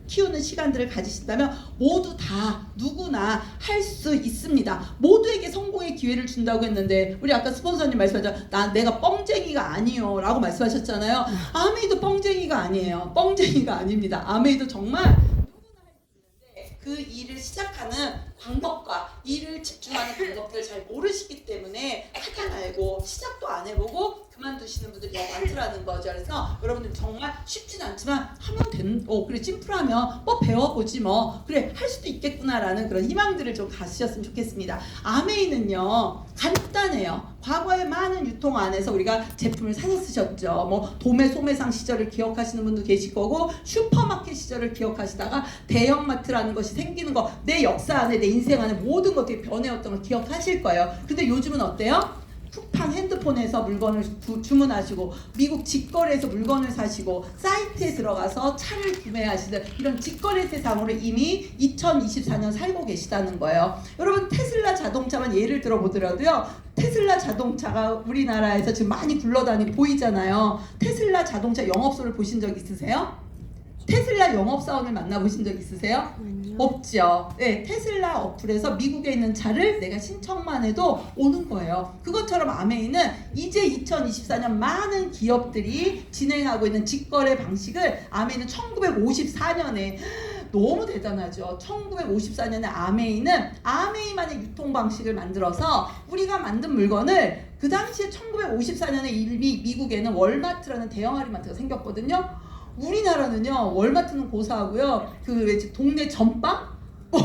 키우는 시간들을 가지신다면 모두 다 누구나 할 수 있습니다. 모두에게 성공의 기회를 준다고 했는데 우리 아까 스폰서님 말씀하셨죠. 내가 뻥쟁이가 아니요 라고 말씀하셨잖아요. 아메이도 뻥쟁이가 아니에요. 뻥쟁이가 아닙니다. 아메이도 정말 누구나 할 수 있는데 그 일을 시작하는 방법과 일을 집중하는 방법들을 잘 모르시기 때문에 하다 말고 시작도 안 해보고 그만두시는 분들이 너무 많더라는 거죠. 그래서 여러분들 정말 쉽진 않지만 하면 그래 심플하면 배워보지 그래 할 수도 있겠구나라는 그런 희망들을 좀 가지셨으면 좋겠습니다. 아메이는요 간단해요. 과거의 많은 유통 안에서 우리가 제품을 사서 쓰셨죠. 도매 소매상 시절을 기억하시는 분도 계실 거고 슈퍼마켓 시절을 기억하시다가 대형마트라는 것이 생기는 거 내 역사 안에 내 인생 안에 모든 것들이 변해왔던 걸 기억하실 거예요. 근데 요즘은 어때요? 쿠팡 핸드폰에서 물건을 주문하시고 미국 직거래에서 물건을 사시고 사이트에 들어가서 차를 구매하시는 이런 직거래 세상으로 이미 2024년 살고 계시다는 거예요. 여러분 테슬라 자동차만 예를 들어보더라도요. 테슬라 자동차가 우리나라에서 지금 많이 굴러다니고 보이잖아요. 테슬라 자동차 영업소를 보신 적 있으세요? 테슬라 영업사원을 만나보신 적 있으세요? 아니요. 없죠. 네, 테슬라 어플에서 미국에 있는 차를 내가 신청만 해도 오는 거예요. 그것처럼 아메이는 이제 2024년 많은 기업들이 진행하고 있는 직거래 방식을 아메이는 1954년에 너무 대단하죠. 1954년에 아메이는 아메이만의 유통 방식을 만들어서 우리가 만든 물건을 그 당시에 1954년에 이미 미국에는 월마트라는 대형 할인마트가 생겼거든요. 우리나라는요 월마트는 고사하고요 그 동네 전빵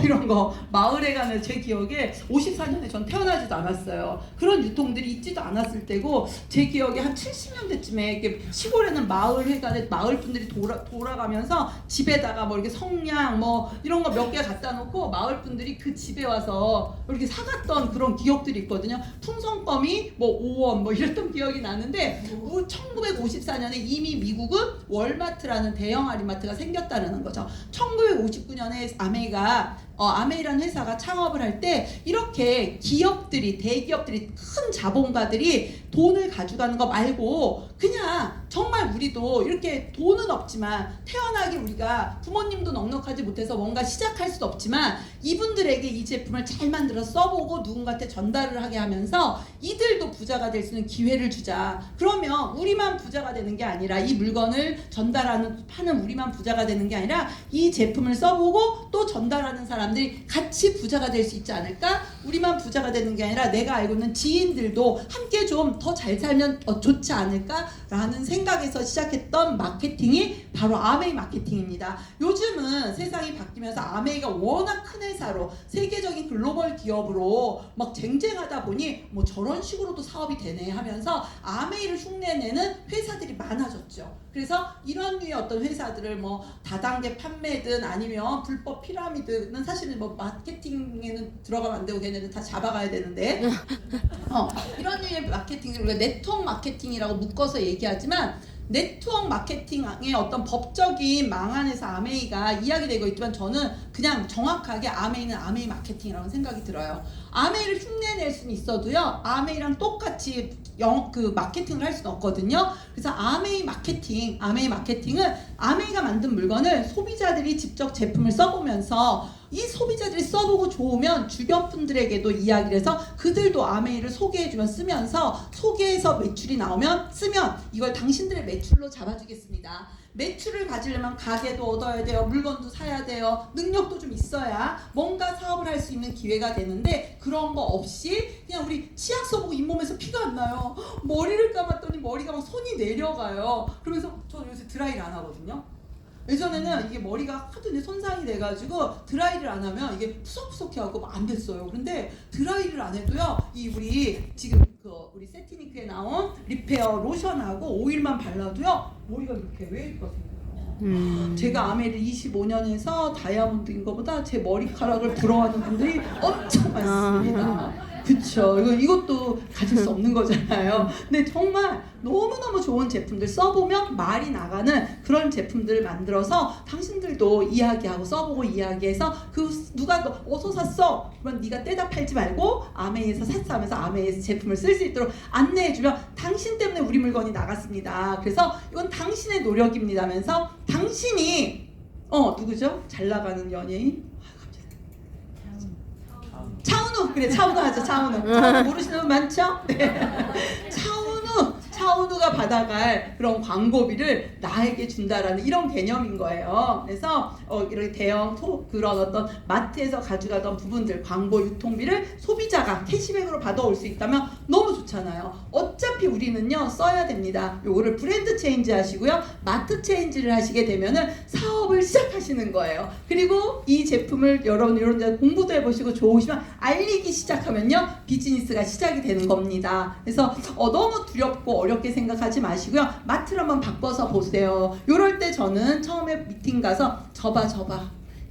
이런 거 마을에 가는 제 기억에 54년에 전 태어나지도 않았어요. 그런 유통들이 있지도 않았을 때고 제 기억에 한 70년대쯤에 이렇게 시골에는 마을회관에 마을 분들이 돌아가면서 집에다가 이렇게 성냥 이런 거 몇 개 갖다 놓고 마을 분들이 그 집에 와서 이렇게 사갔던 그런 기억들이 있거든요. 풍선껌이 5원 이랬던 기억이 나는데 1954년에 이미 미국은 월마트라는 대형 할인마트가 생겼다는 거죠. 1959년에 아메이가 아메이라는 회사가 창업을 할 때 이렇게 기업들이, 대기업들이, 큰 자본가들이 돈을 가져가는 거 말고 그냥 정말 우리도 이렇게 돈은 없지만 태어나기 우리가 부모님도 넉넉하지 못해서 뭔가 시작할 수도 없지만 이분들에게 이 제품을 잘 만들어서 써보고 누군가한테 전달을 하게 하면서 이들도 부자가 될 수 있는 기회를 주자. 그러면 우리만 부자가 되는 게 아니라 이 물건을 전달하는 파는 우리만 부자가 되는 게 아니라 이 제품을 써보고 또 전달하는 사람들이 같이 부자가 될 수 있지 않을까? 우리만 부자가 되는 게 아니라 내가 알고 있는 지인들도 함께 좀 더 잘 살면 좋지 않을까라는 생각에서 시작했던 마케팅이 바로 아메이 마케팅입니다. 요즘은 세상이 바뀌면서 아메이가 워낙 큰 회사로 세계적인 글로벌 기업으로 막 쟁쟁하다 보니 뭐 저런 식으로도 사업이 되네 하면서 아메이를 흉내내는 회사들이 많아졌죠. 그래서 이런 류의 어떤 회사들을 뭐 다단계 판매든 아니면 불법 피라미드는 사실은 뭐 마케팅에는 들어가면 안 되고 걔네들 다 잡아가야 되는데 이런 류의 마케팅을 우리가 네트워크 마케팅이라고 묶어서 얘기하지만 네트워크 마케팅의 어떤 법적인 망안에서 아메이가 이야기되고 있지만 저는 그냥 정확하게 아메이는 아메이 마케팅이라고 생각이 들어요. 아메이를 흉내낼 수는 있어도요, 아메이랑 똑같이 그 마케팅을 할 수는 없거든요. 그래서 아메이 마케팅은 아메이가 만든 물건을 소비자들이 직접 제품을 써보면서 이 소비자들이 써보고 좋으면 주변 분들에게도 이야기를 해서 그들도 아메이를 소개해주면 쓰면서 소개해서 매출이 나오면 쓰면 이걸 당신들의 매출로 잡아주겠습니다. 매출을 가지려면 가게도 얻어야 돼요. 물건도 사야 돼요. 능력도 좀 있어야 뭔가 사업을 할 수 있는 기회가 되는데 그런 거 없이 그냥 우리 치약 써보고 잇몸에서 피가 안 나요. 머리를 감았더니 머리가 막 손이 내려가요. 그러면서 저 요새 드라이를 안 하거든요. 예전에는 이게 머리가 하도 이제 손상이 돼가지고 드라이를 안 하면 이게 푸석푸석해하고 안 됐어요. 그런데 드라이를 안 해도요, 이 우리 지금 우리 세티니크에 나온 리페어 로션하고 오일만 발라도요 머리가 이렇게 웨이브가 생겨요. 제가 아메를 25년 해서 다이아몬드인 것보다 제 머리카락을 부러워하는 분들이 엄청 많습니다. 그쵸. 이것도 가질 수 없는 거잖아요. 근데 정말 너무너무 좋은 제품들 써보면 말이 나가는 그런 제품들을 만들어서 당신들도 이야기하고 써보고 이야기해서 누가 너 어디서 샀어? 그러면 네가 떼다 팔지 말고 아메이에서 샀어 하면서 아메이에서 제품을 쓸 수 있도록 안내해주면 당신 때문에 우리 물건이 나갔습니다. 그래서 이건 당신의 노력입니다 하면서 당신이 누구죠? 잘 나가는 연예인? 차은우, 그래, 차은우 하죠. 차은우 모르시는 분 많죠? 네. 차은우가 받아갈 그런 광고비를 나에게 준다라는 이런 개념인 거예요. 그래서 이렇게 대형 그런 어떤 마트에서 가져가던 부분들 광고 유통비를 소비자가 캐시백으로 받아올 수 있다면 너무 좋잖아요. 어차피 우리는요 써야 됩니다. 요거를 브랜드 체인지 하시고요, 마트 체인지를 하시게 되면은 사업을 시작하시는 거예요. 그리고 이 제품을 여러분 이런 데 공부도 해보시고 좋으시면 알리기 시작하면요 비즈니스가 시작이 되는 겁니다. 그래서 너무 두렵고 어렵게 생각하지 마시고요, 마트를 한번 바꿔서 보세요. 요럴 때 저는 처음에 미팅 가서 저봐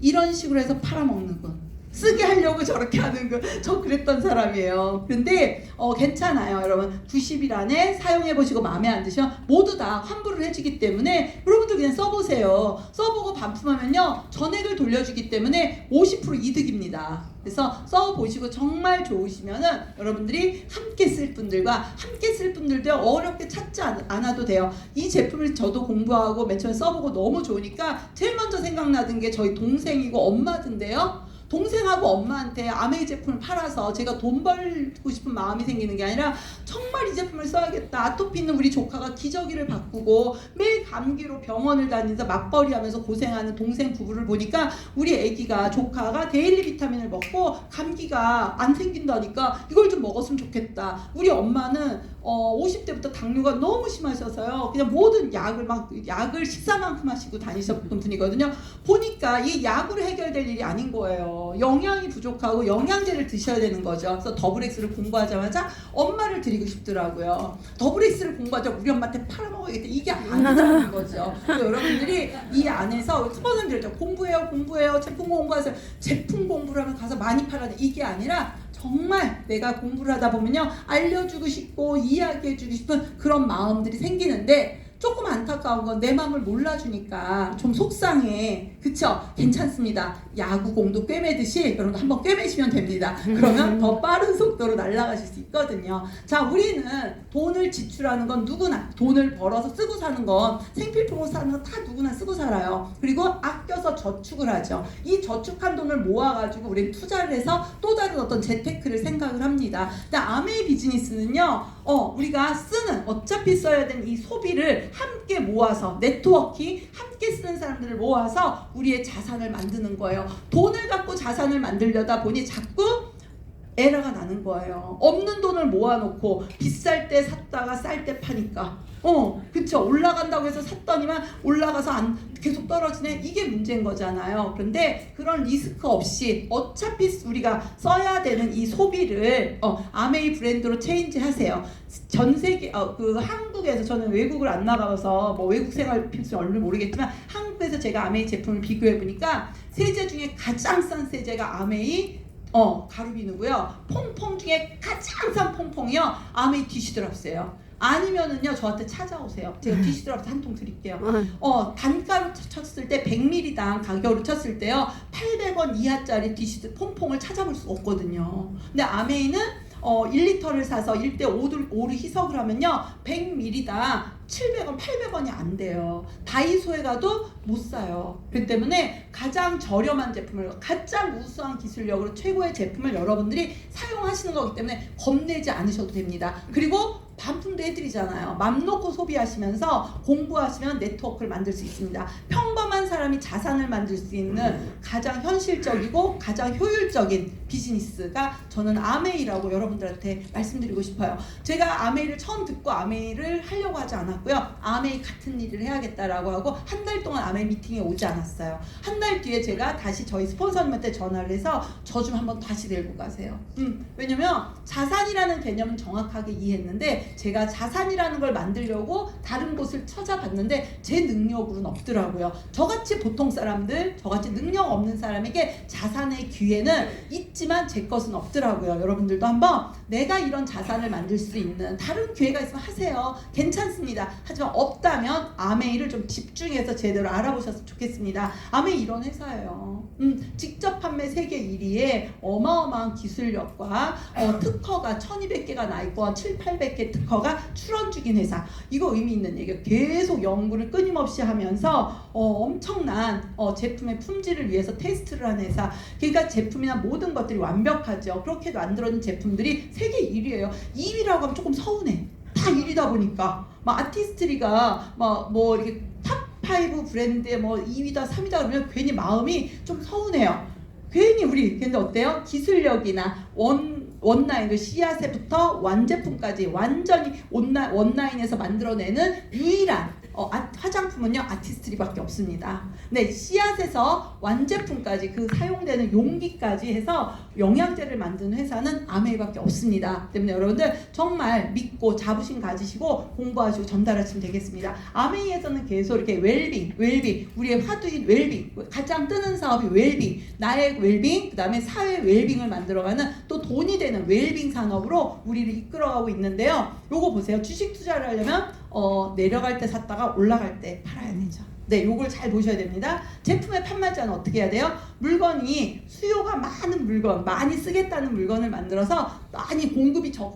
이런 식으로 해서 팔아먹는군, 쓰게 하려고 저렇게 하는 거, 저 그랬던 사람이에요. 근데 괜찮아요 여러분. 90일 안에 사용해보시고 마음에 안 드시면 모두 다 환불을 해주기 때문에 여러분들 그냥 써보세요. 써보고 반품하면요 전액을 돌려주기 때문에 50% 이득입니다. 그래서 써보시고 정말 좋으시면은 여러분들이 함께 쓸 분들도 어렵게 찾지 않아도 돼요. 이 제품을 저도 공부하고 맨 처음에 써보고 너무 좋으니까 제일 먼저 생각나던 게 저희 동생이고 엄마던데요. 동생하고 엄마한테 아메이 제품을 팔아서 제가 돈 벌고 싶은 마음이 생기는 게 아니라 정말 이 제품을 써야겠다. 아토피 있는 우리 조카가 기저귀를 바꾸고 매일 감기로 병원을 다니면서 맞벌이 하면서 고생하는 동생 부부를 보니까 우리 애기가 조카가 데일리 비타민을 먹고 감기가 안 생긴다니까 이걸 좀 먹었으면 좋겠다. 우리 엄마는 50대부터 당뇨가 너무 심하셔서요 그냥 모든 약을 식사만큼 하시고 다니셨던 분이거든요. 보니까 이 약으로 해결될 일이 아닌 거예요. 영양이 부족하고 영양제를 드셔야 되는 거죠. 그래서 더블엑스를 공부하자마자 엄마를 드리고 싶더라고요. 더블엑스를 공부하자 우리 엄마한테 팔아먹어야겠다, 이게 아니라는 거죠. 여러분들이 이 안에서 수번은 들죠. 공부해요 제품 공부하세요. 제품 공부를 하면 가서 많이 팔아야 돼, 이게 아니라 정말 내가 공부를 하다 보면요 알려주고 싶고 이야기해주고 싶은 그런 마음들이 생기는데 조금 안 안타까운 건 내 마음을 몰라주니까 좀 속상해. 그쵸? 괜찮습니다. 야구공도 꿰매듯이 여러분 한번 꿰매시면 됩니다. 그러면 더 빠른 속도로 날아가실 수 있거든요. 자, 우리는 돈을 지출하는 건 누구나, 돈을 벌어서 쓰고 사는 건, 생필품을 사는 건 다 누구나 쓰고 살아요. 그리고 아껴서 저축을 하죠. 이 저축한 돈을 모아가지고 우리는 투자를 해서 또 다른 어떤 재테크를 생각을 합니다. 근데 아메이 비즈니스는요, 우리가 쓰는, 어차피 써야 되는 이 소비를 함께 모아서, 네트워킹 함께 쓰는 사람들을 모아서 우리의 자산을 만드는 거예요. 돈을 갖고 자산을 만들려다 보니 자꾸 에러가 나는 거예요. 없는 돈을 모아놓고 비쌀 때 샀다가 쌀 때 파니까 그쵸, 올라간다고 해서 샀더니만 올라가서 계속 떨어지네, 이게 문제인 거잖아요. 그런데 그런 리스크 없이 어차피 우리가 써야 되는 이 소비를 아메이 브랜드로 체인지 하세요. 전 세계 그 한국에서, 저는 외국을 안 나가서 뭐 외국 생활 필수 얼른 모르겠지만 한국에서 제가 아메이 제품을 비교해 보니까 세제 중에 가장 싼 세제가 아메이 가루비누고요. 퐁퐁 중에 가장 싼 퐁퐁이요, 아메이 디시드랍스예요. 아니면은요, 저한테 찾아오세요. 제가 디시드랍스 한 통 드릴게요. 단가로 쳤을 때 100ml당 가격으로 쳤을 때요, 800원 이하짜리 디시드 퐁퐁을 찾아볼 수가 없거든요. 근데 아메이는 1리터를 사서 1대 5를 희석을 하면요, 100ml당 700원, 800원이 안 돼요. 다이소에 가도 못 사요. 그렇기 때문에 가장 저렴한 제품을, 가장 우수한 기술력으로 최고의 제품을 여러분들이 사용하시는 거기 때문에 겁내지 않으셔도 됩니다. 그리고 반품도 해드리잖아요. 맘 놓고 소비하시면서 공부하시면 네트워크를 만들 수 있습니다. 평범한 사람이 자산을 만들 수 있는 가장 현실적이고 가장 효율적인 비즈니스가 저는 아메이라고 여러분들한테 말씀드리고 싶어요. 제가 아메이를 처음 듣고 아메이를 하려고 하지 않았고요. 아메이 같은 일을 해야겠다라고 하고 한 달 동안 아메이 미팅에 오지 않았어요. 한 달 뒤에 제가 다시 저희 스폰서님한테 전화를 해서 저 좀 한번 다시 데리고 가세요. 왜냐면 자산이라는 개념은 정확하게 이해했는데 제가 자산이라는 걸 만들려고 다른 곳을 찾아봤는데 제 능력으로는 없더라고요. 저같이 보통 사람들, 저같이 능력 없는 사람에게 자산의 기회는 있지만 제 것은 없더라고요. 여러분들도 한번 내가 이런 자산을 만들 수 있는 다른 기회가 있으면 하세요. 괜찮습니다. 하지만 없다면 아메이를 좀 집중해서 제대로 알아보셨으면 좋겠습니다. 아메이 이런 회사예요. 직접 판매 세계 1위에 어마어마한 기술력과 특허가 1200개가 나 있고 700~800개 특허가 출원 중인 회사. 이거 의미 있는 얘기예요. 계속 연구를 끊임없이 하면서 엄청난 제품의 품질을 위해서 테스트를 하는 회사. 그러니까 제품이나 모든 것들이 완벽하죠. 그렇게 만들어진 제품들이 세계 1위예요. 2위라고 하면 조금 서운해. 다 1위다 보니까 막 아티스트리가 막 뭐 이렇게 탑5 브랜드에 뭐 2위다 3위다 그러면 괜히 마음이 좀 서운해요. 괜히 우리 근데 어때요? 기술력이나 원라인, 씨앗에부터 완제품까지 완전히 원라인에서 만들어내는 유일한 화장품은요, 아티스트리밖에 없습니다. 근데 씨앗에서 완제품까지 그 사용되는 용기까지 해서 영양제를 만드는 회사는 아메이밖에 없습니다. 때문에 여러분들 정말 믿고 자부심 가지시고 공부하시고 전달하시면 되겠습니다. 아메이에서는 계속 이렇게 웰빙, 우리의 화두인 웰빙, 가장 뜨는 사업이 웰빙, 나의 웰빙, 그 다음에 사회 웰빙을 만들어가는 또 돈이 되는 웰빙 산업으로 우리를 이끌어가고 있는데요. 요거 보세요. 주식 투자를 하려면 내려갈 때 샀다가 올라갈 때 팔아야 되죠. 네, 요걸 잘 보셔야 됩니다. 제품의 판매자는 어떻게 해야 돼요? 물건이 수요가 많은 물건, 많이 쓰겠다는 물건을 만들어서 많이 공급이 더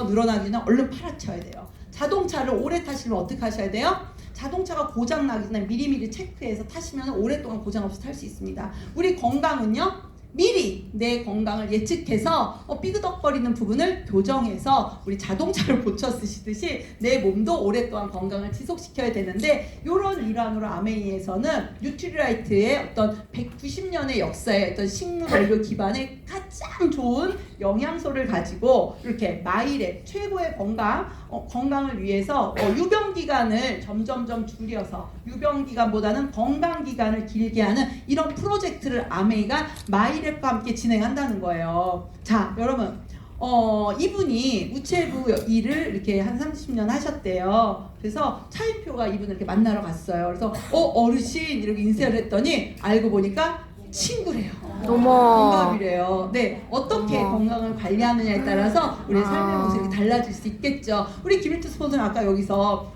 늘어나기 전에 얼른 팔아쳐야 돼요. 자동차를 오래 타시려면 어떻게 하셔야 돼요? 자동차가 고장 나기 전에 미리미리 체크해서 타시면 오랫동안 고장 없이 탈 수 있습니다. 우리 건강은요, 미리 내 건강을 예측해서 삐그덕거리는 부분을 교정해서 우리 자동차를 고쳐 쓰시듯이 내 몸도 오랫동안 건강을 지속시켜야 되는데, 이런 일환으로 아메이에서는 뉴트리라이트의 어떤 190년의 역사의 어떤 식물 원료 기반의 가장 좋은 영양소를 가지고 이렇게 마일의 최고의 건강을 위해서 유병기간을 점점점 줄여서 유병기간보다는 건강기간을 길게 하는 이런 프로젝트를 아메이가 마일앱과 함께 진행한다는 거예요. 자, 여러분, 이분이 우체부 일을 이렇게 한 30년 하셨대요. 그래서 차인표가 이분을 이렇게 만나러 갔어요. 그래서 어르신 이렇게 인사를 했더니 알고 보니까 친구래요. 어머. 동갑이래요. 네, 어떻게 어머. 건강을 관리하느냐에 따라서 우리의 삶의 모습이 달라질 수 있겠죠. 우리 김일투 스폰서는 아까 여기서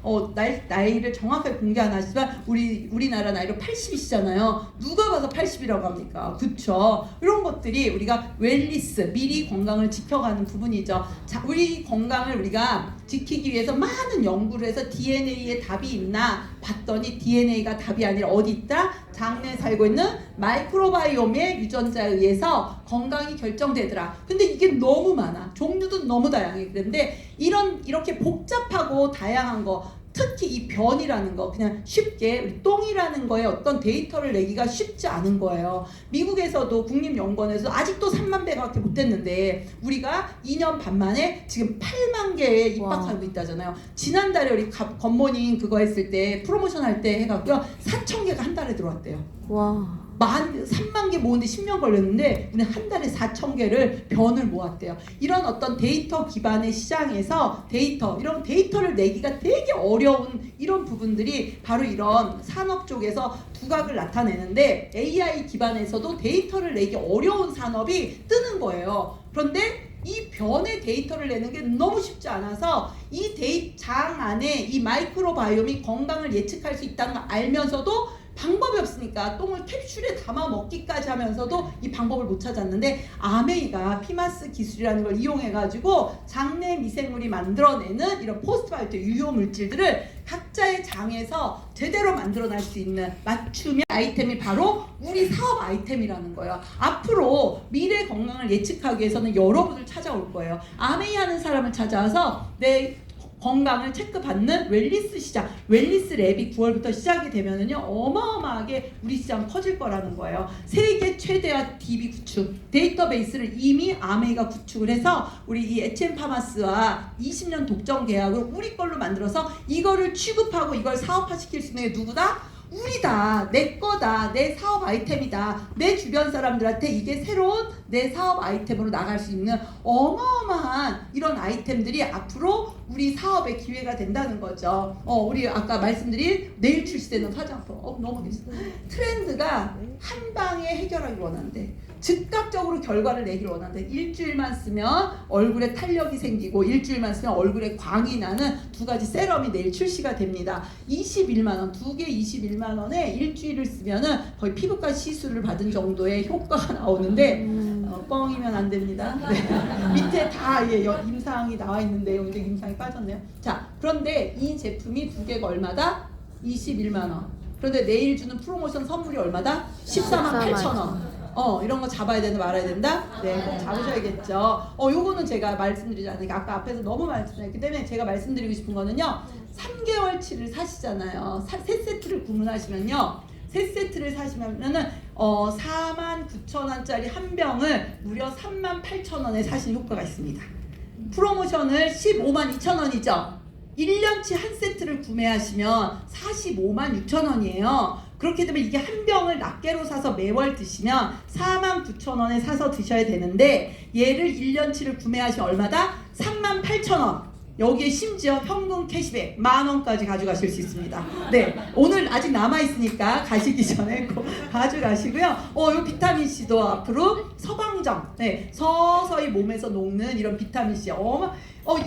나이를 정확하게 공개 안 하시지만 우리나라 나이로 80이시잖아요. 누가 봐서 80이라고 합니까? 그쵸? 이런 것들이 우리가 웰리스, 미리 건강을 지켜가는 부분이죠. 자, 우리 건강을 우리가 지키기 위해서 많은 연구를 해서 DNA에 답이 있나 봤더니 DNA가 답이 아니라 어디 있다? 장내에 살고 있는 마이크로바이옴의 유전자에 의해서 건강이 결정되더라. 근데 이게 너무 많아. 종류도 너무 다양해. 그런데 이렇게 복잡하고 다양한 거, 특히 이 변이라는 거, 그냥 쉽게 우리 똥이라는 거에 어떤 데이터를 내기가 쉽지 않은 거예요. 미국에서도 국립연구원에서 아직도 3만 배밖에 못했는데 우리가 2년 반 만에 지금 8만 개에 입학하고 있다잖아요. 지난달에 우리 굿모닝 그거 했을 때 프로모션 할 때 해갖고요 4천 개가 한 달에 들어왔대요. 와. 3만 개 모으는데 10년 걸렸는데 우리는 한 달에 4천 개를 변을 모았대요. 이런 어떤 데이터 기반의 시장에서 이런 데이터를 내기가 되게 어려운 이런 부분들이 바로 이런 산업 쪽에서 두각을 나타내는데 AI 기반에서도 데이터를 내기 어려운 산업이 뜨는 거예요. 그런데 이 변의 데이터를 내는 게 너무 쉽지 않아서 이 장 안에 이 마이크로바이옴이 건강을 예측할 수 있다는 걸 알면서도 방법이 없으니까 똥을 캡슐에 담아 먹기까지 하면서도 이 방법을 못 찾았는데 아메이가 피마스 기술이라는 걸 이용해가지고 장내 미생물이 만들어내는 이런 포스트바이오틱 유효 물질들을 각자의 장에서 제대로 만들어낼 수 있는 맞춤의 아이템이 바로 우리 사업 아이템이라는 거예요. 앞으로 미래 건강을 예측하기 위해서는 여러분을 찾아올 거예요. 아메이 하는 사람을 찾아와서 내 건강을 체크받는 웰리스 시장, 웰리스 랩이 9월부터 시작이 되면은요 어마어마하게 우리 시장 커질 거라는 거예요. 세계 최대화 DB 구축 데이터베이스를 이미 아메이가 구축을 해서 우리 이 HM파마스와 20년 독점 계약을 우리 걸로 만들어서 이거를 취급하고 이걸 사업화시킬 수 있는 게 누구다? 우리다, 내 거다, 내 사업 아이템이다, 내 주변 사람들한테 이게 새로운 내 사업 아이템으로 나갈 수 있는 어마어마한 이런 아이템들이 앞으로 우리 사업의 기회가 된다는 거죠. 우리 아까 말씀드린 내일 출시되는 화장품, 너무 멋있어. 트렌드가 한 방에 해결하기 원한대. 즉각적으로 결과를 내기를 원한대. 일주일만 쓰면 얼굴에 탄력이 생기고 일주일만 쓰면 얼굴에 광이 나는 두 가지 세럼이 내일 출시가 됩니다. 21만 원, 두 개 21만 원에 일주일을 쓰면은 거의 피부과 시술을 받은 정도의 효과가 나오는데 뻥이면 안 됩니다. 네. 밑에 다 임상이 나와 있는데요. 근데 임상이 빠졌네요. 자, 그런데 이 제품이 두 개가 얼마다? 21만 원. 그런데 내일 주는 프로모션 선물이 얼마다? 14만 8천 원. 이런 거 잡아야 된다 말아야 된다? 네, 꼭 잡으셔야겠죠. 요거는 제가 말씀드리지 않으니까 아까 앞에서 너무 말씀드렸기 때문에 제가 말씀드리고 싶은 거는요. 3개월치를 사시잖아요. 세 세트를 주문하시면요. 세 세트를 사시면은 49,000원짜리 한 병을 무려 38,000원에 사신 효과가 있습니다. 프로모션을 152,000원이죠. 1년치 한 세트를 구매하시면 456,000원이에요. 그렇게 되면 이게 한 병을 낱개로 사서 매월 드시면 49,000원에 사서 드셔야 되는데 얘를 1년치를 구매하시면 얼마다? 38,000원. 여기에 심지어 현금 캐시백 10,000원까지 가져가실 수 있습니다. 네, 오늘 아직 남아있으니까 가시기 전에 꼭 가져가시고요. 요 비타민C도 앞으로 서방정, 네, 서서히 몸에서 녹는 이런 비타민C.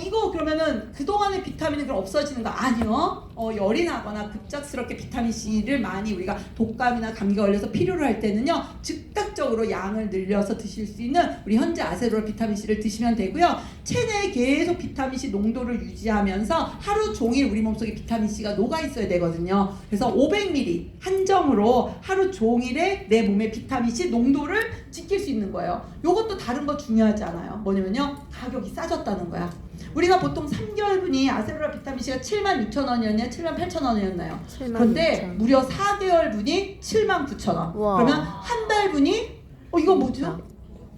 이거 그러면은 그동안의 비타민이 그럼 없어지는 거 아니요. 열이 나거나 급작스럽게 비타민C를 많이 우리가 독감이나 감기가 걸려서 필요로 할 때는요. 즉각적으로 양을 늘려서 드실 수 있는 우리 현재 아세로라 비타민C를 드시면 되고요. 체내에 계속 비타민C 농도를 유지하면서 하루 종일 우리 몸속에 비타민C가 녹아 있어야 되거든요. 그래서 500ml 한정으로 하루 종일에 내 몸의 비타민C 농도를 지킬 수 있는 거예요. 요것도 다른 거 중요하지 않아요. 뭐냐면요. 가격이 싸졌다는 거야. 우리가 보통 3개월분이 아세로라 비타민C가 76,000원이었냐 78,000원이었나요? 그런데 무려 4개월분이 79,000원. 그러면 한 달분이 이거 뭐죠?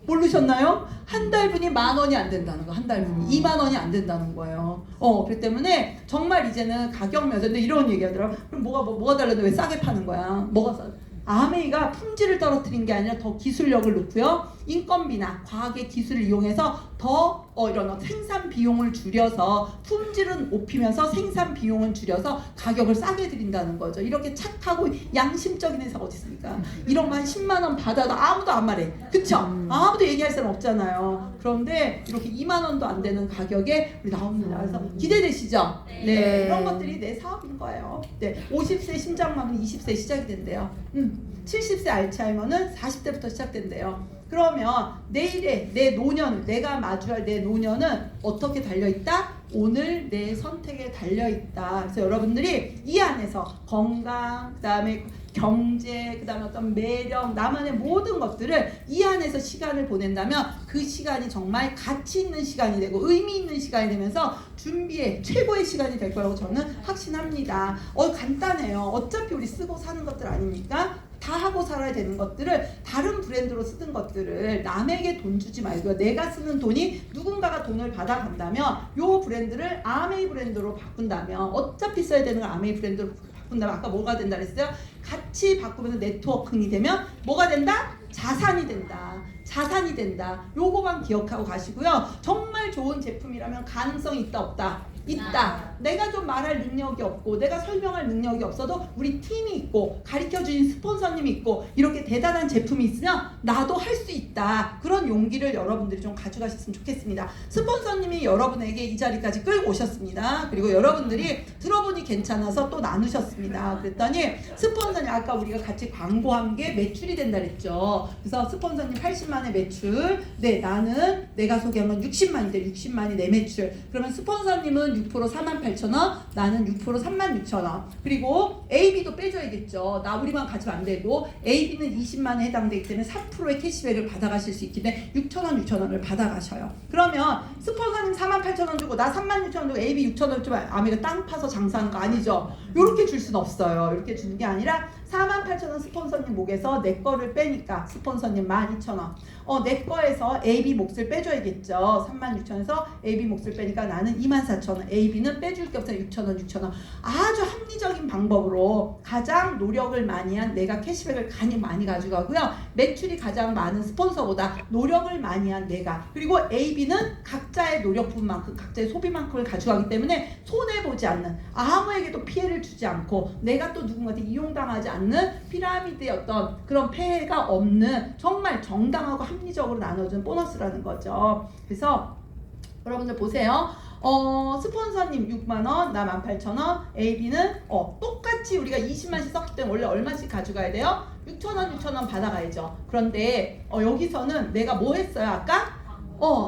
모르셨나요? 한 달분이 10,000원이 안 된다는 거. 한 달분이 20,000원이 안 된다는 거예요. 그렇기 때문에 정말 이제는 가격 면에서 근데 이런 얘기 하더라고요. 그럼 뭐가 달라도 왜 싸게 파는 거야? 뭐가 싸? 아메이가 품질을 떨어뜨린 게 아니라 더 기술력을 놓고요. 인건비나 과학의 기술을 이용해서 더 이런 생산 비용을 줄여서 품질은 높이면서 생산 비용은 줄여서 가격을 싸게 드린다는 거죠. 이렇게 착하고 양심적인 회사가 어디 있습니까? 이런 거 한 10만 원 받아도 아무도 안 말해. 그쵸? 아무도 얘기할 사람 없잖아요. 그런데 이렇게 2만 원도 안 되는 가격에 우리 나옵니다. 그래서 기대되시죠? 네. 이런 것들이 내 사업인 거예요. 네. 50세 심장마비는 20세 시작이 된대요. 70세 알츠하이머는 40대부터 시작된대요. 그러면 내일의 내 노년, 내가 마주할 내 노년은 어떻게 달려있다? 오늘 내 선택에 달려있다. 그래서 여러분들이 이 안에서 건강, 그 다음에 경제, 그 다음에 어떤 매력, 나만의 모든 것들을 이 안에서 시간을 보낸다면 그 시간이 정말 가치 있는 시간이 되고 의미 있는 시간이 되면서 준비의 최고의 시간이 될 거라고 저는 확신합니다. 간단해요. 어차피 우리 쓰고 사는 것들 아닙니까? 다 하고 살아야 되는 것들을 다른 브랜드로 쓰던 것들을 남에게 돈 주지 말고 내가 쓰는 돈이 누군가가 돈을 받아간다면 요 브랜드를 아메이 브랜드로 바꾼다면 어차피 써야 되는 걸 아메이 브랜드로 바꾼다면 아까 뭐가 된다 그랬어요? 같이 바꾸면 네트워킹이 되면 뭐가 된다? 자산이 된다. 자산이 된다. 요거만 기억하고 가시고요. 정말 좋은 제품이라면 가능성이 있다 없다? 있다. 내가 좀 말할 능력이 없고 내가 설명할 능력이 없어도 우리 팀이 있고 가르쳐주신 스폰서님이 있고 이렇게 대단한 제품이 있으면 나도 할 수 있다. 그런 용기를 여러분들이 좀 가져가셨으면 좋겠습니다. 스폰서님이 여러분에게 이 자리까지 끌고 오셨습니다. 그리고 여러분들이 들어보니 괜찮아서 또 나누셨습니다. 그랬더니 스폰서님 아까 우리가 같이 광고한 게 매출이 된다 그랬죠. 그래서 스폰서님 80만의 매출, 네 나는 내가 소개한 건 60만인데 60만이 내 매출. 그러면 스폰서님은 6% 48,000원, 나는 6% 36,000원. 그리고 AB도 빼줘야겠죠. 나 우리만 가지면 안 되고 AB는 20만에 해당되기 때문에 3%의 캐시백을 받아가실 수 있기 때문에 6,000원을 받아가셔요. 그러면 스폰서님 48,000원 주고 나 36,000원 주고 AB 6,000원 주면 아미가 땅 파서 장사하는 거 아니죠. 이렇게 줄 수는 없어요. 이렇게 주는 게 아니라 48,000원 스폰서님 목에서 내 거를 빼니까 스폰서님 12,000원. 내 거에서 AB 몫을 빼줘야겠죠. 36,000원에서 AB 몫을 빼니까 나는 24,000원. AB는 빼줄 게 없어요. 6,000원. 아주 합리적인 방법으로 가장 노력을 많이 한 내가 캐시백을 많이 가져가고요. 매출이 가장 많은 스폰서보다 노력을 많이 한 내가. 그리고 AB는 각자의 노력분만큼, 각자의 소비만큼을 가져가기 때문에 손해보지 않는, 아무에게도 피해를 주지 않고 내가 또 누군가한테 이용당하지 않는 피라미드의 어떤 그런 폐해가 없는 정말 정당하고 합리적으로 나눠주는 보너스라는 거죠. 그래서 여러분들 보세요. 스폰서님 6만원, 나 18,000원, AB는 똑같이 우리가 20만씩 썼기 때문에 원래 얼마씩 가져가야 돼요? 6,000원 받아가야죠. 그런데 여기서는 내가 뭐 했어요 아까?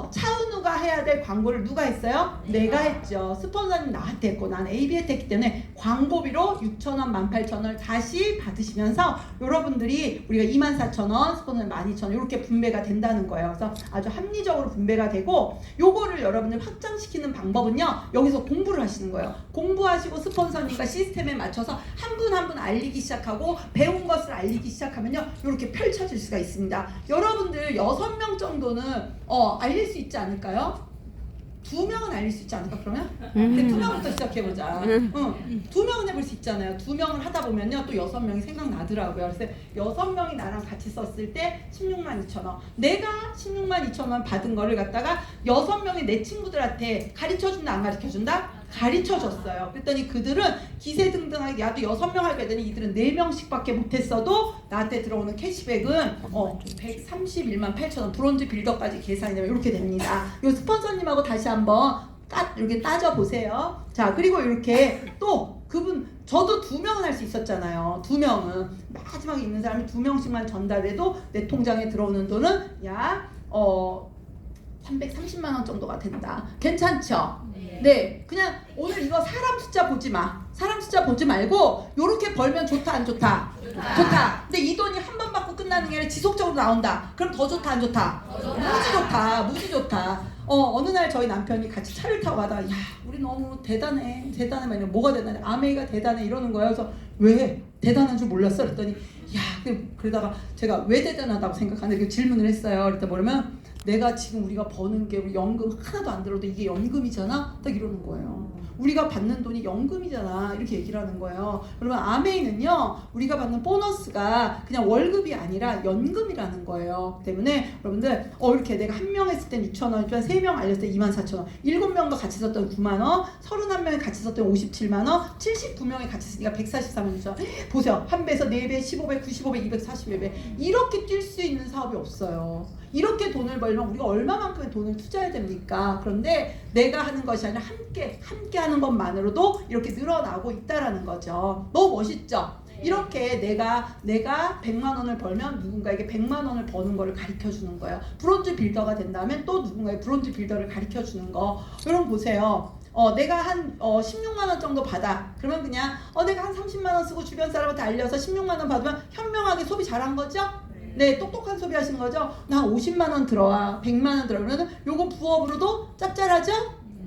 차은우가 해야 될 광고를 누가 했어요? 내가 했죠. 스폰서님 나한테 했고 난 AB한테 했기 때문에 광고비로 6,000원, 18,000원을 다시 받으시면서 여러분들이 우리가 24,000원, 스폰서님 12,000원 이렇게 분배가 된다는 거예요. 그래서 아주 합리적으로 분배가 되고 요거를 여러분들 확장시키는 방법은요. 여기서 공부를 하시는 거예요. 공부하시고 스폰서님과 시스템에 맞춰서 한 분 한 분 알리기 시작하고 배운 것을 알리기 시작하면요. 이렇게 펼쳐질 수가 있습니다. 여러분들 6명 정도는 알릴 수 있지 않을까요? 2명은 알릴 수 있지 않을까 그러면? 근데 2명부터 시작해보자. 2명은 해볼 수 있잖아요. 2명을 하다 보면요 또 6명이 생각나더라고요. 그래서 6명이 나랑 같이 썼을 때 16만 2천원. 내가 16만 2천원 받은 거를 갖다가 6명이 내 친구들한테 가르쳐준다 안 가르쳐준다? 가르쳐줬어요. 그랬더니 그들은 기세등등하게 야도 6명 하게 되더니 이들은 4명씩밖에 못했어도 나한테 들어오는 캐시백은 131만 8천원 브론즈 빌더까지 계산이 되면 이렇게 됩니다. 이 스폰서님하고 다시 한번 이렇게 따져보세요. 자 그리고 이렇게 또 그분 저도 2명은 할 수 있었잖아요. 2명은 마지막에 있는 사람이 2명씩만 전달해도 내 통장에 들어오는 돈은 약 330만 원 정도가 된다. 괜찮죠? 네, 그냥 오늘 이거 사람 숫자 보지 마. 사람 숫자 보지 말고 요렇게 벌면 좋다 안 좋다? 좋다. 근데 이 돈이 한 번 받고 끝나는 게 아니라 지속적으로 나온다. 그럼 더 좋다 안 좋다? 무지 좋다. 무지 좋다. 어느 날 저희 남편이 같이 차를 타고 가다가 야 우리 너무 대단해 말이야. 뭐가 대단해? 아메이가 대단해 이러는 거예요. 그래서 왜? 대단한 줄 몰랐어? 그랬더니 야 그러다가 제가 왜 대단하다고 생각하는데 그 질문을 했어요. 그랬더니 뭐냐면 내가 지금 우리가 버는 게 우리 연금 하나도 안 들어도 이게 연금이잖아? 딱 이러는 거예요. 우리가 받는 돈이 연금이잖아, 이렇게 얘기를 하는 거예요. 그러면 아메이는요, 우리가 받는 보너스가 그냥 월급이 아니라 연금이라는 거예요. 때문에 여러분들 이렇게 내가 한 명 했을 땐 6,000원, 3명 알렸을 때 24,000원, 7명과 같이 썼던 9만원, 31명이 같이 썼던 57만원, 79명이 같이 쓰니까 143만원. 보세요. 한 배에서 4배, 15배, 95배, 241배 이렇게 뛸 수 있는 사업이 없어요. 이렇게 돈을 벌면 우리가 얼마만큼의 돈을 투자해야 됩니까? 그런데 내가 하는 것이 아니라 함께 하는 것만으로도 이렇게 늘어나고 있다라는 거죠. 너무 멋있죠? 이렇게 내가 100만 원을 벌면 누군가에게 100만 원을 버는 거를 가르쳐 주는 거예요. 브론즈 빌더가 된다면 또 누군가의 브론즈 빌더를 가르쳐 주는 거. 여러분 보세요. 내가 한 16만 원 정도 받아. 그러면 그냥 내가 한 30만 원 쓰고 주변 사람한테 알려서 16만 원 받으면 현명하게 소비 잘한 거죠? 네, 똑똑한 소비 하시는 거죠? 나 50만 원 들어와, 100만 원 들어와. 그러면 요거 부업으로도 짭짤하죠?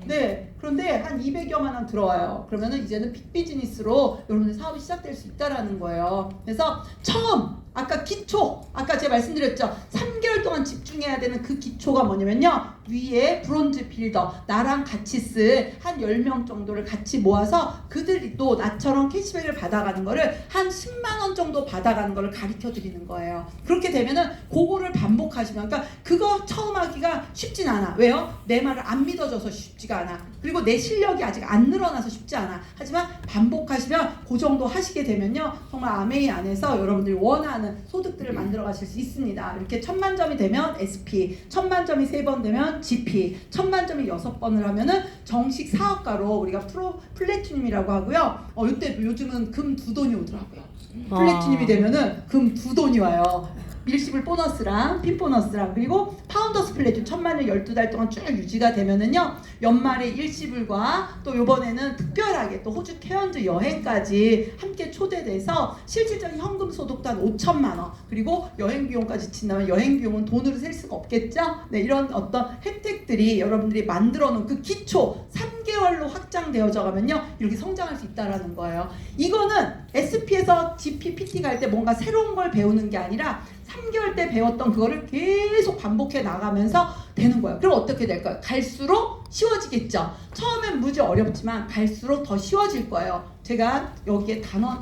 네, 그런데 한 200여만 원 들어와요. 그러면은 이제는 빅 비즈니스로 여러분의 사업이 시작될 수 있다라는 거예요. 그래서 처음 아까 기초, 아까 제가 말씀드렸죠. 3개월 동안 집중해야 되는 그 기초가 뭐냐면요, 위에 브론즈 빌더, 나랑 같이 쓸 한 10명 정도를 같이 모아서 그들이 또 나처럼 캐시백을 받아가는 거를 한 10만 원 정도 받아가는 거를 가르쳐 드리는 거예요. 그렇게 되면은 그거를 반복하시면, 그러니까 그거 처음 하기가 쉽진 않아. 왜요? 내 말을 안 믿어줘서 쉽지가 않아. 그리고 내 실력이 아직 안 늘어나서 쉽지 않아. 하지만 반복하시면 그 정도 하시게 되면요, 정말 아메이 안에서 여러분들이 원하는 소득들을 만들어 가실 수 있습니다. 이렇게 1000만 점이 되면 SP, 1000만 점이 3번 되면 GP, 1000만 점이 6번을 하면은 정식 사업가로 우리가 플래티늄이라고 하고요. 이때 요즘은 금 2돈이 오더라고요. 플래티늄이 되면은 금 2돈이 와요. 일시불 보너스랑 핀 보너스랑, 그리고 파운더스 플래티늄 1000만을 12달 동안 쭉 유지가 되면은요, 연말에 일시불과 또 요번에는 특별하게 또 호주 케언즈 여행까지 함께 초대돼서 실질적인 현금 소득도 한 5천만 원, 그리고 여행 비용까지 친다면 여행 비용은 돈으로 셀 수가 없겠죠? 네, 이런 어떤 혜택들이 여러분들이 만들어 놓은 그 기초 3개월로 확장되어져 가면요, 이렇게 성장할 수 있다라는 거예요. 이거는 SP에서 GP, PT 갈 때 뭔가 새로운 걸 배우는 게 아니라 3개월 때 배웠던 그거를 계속 반복해 나가면서 되는 거예요. 그럼 어떻게 될까요? 갈수록 쉬워지겠죠. 처음엔 무지 어렵지만 갈수록 더 쉬워질 거예요. 제가 여기에 단어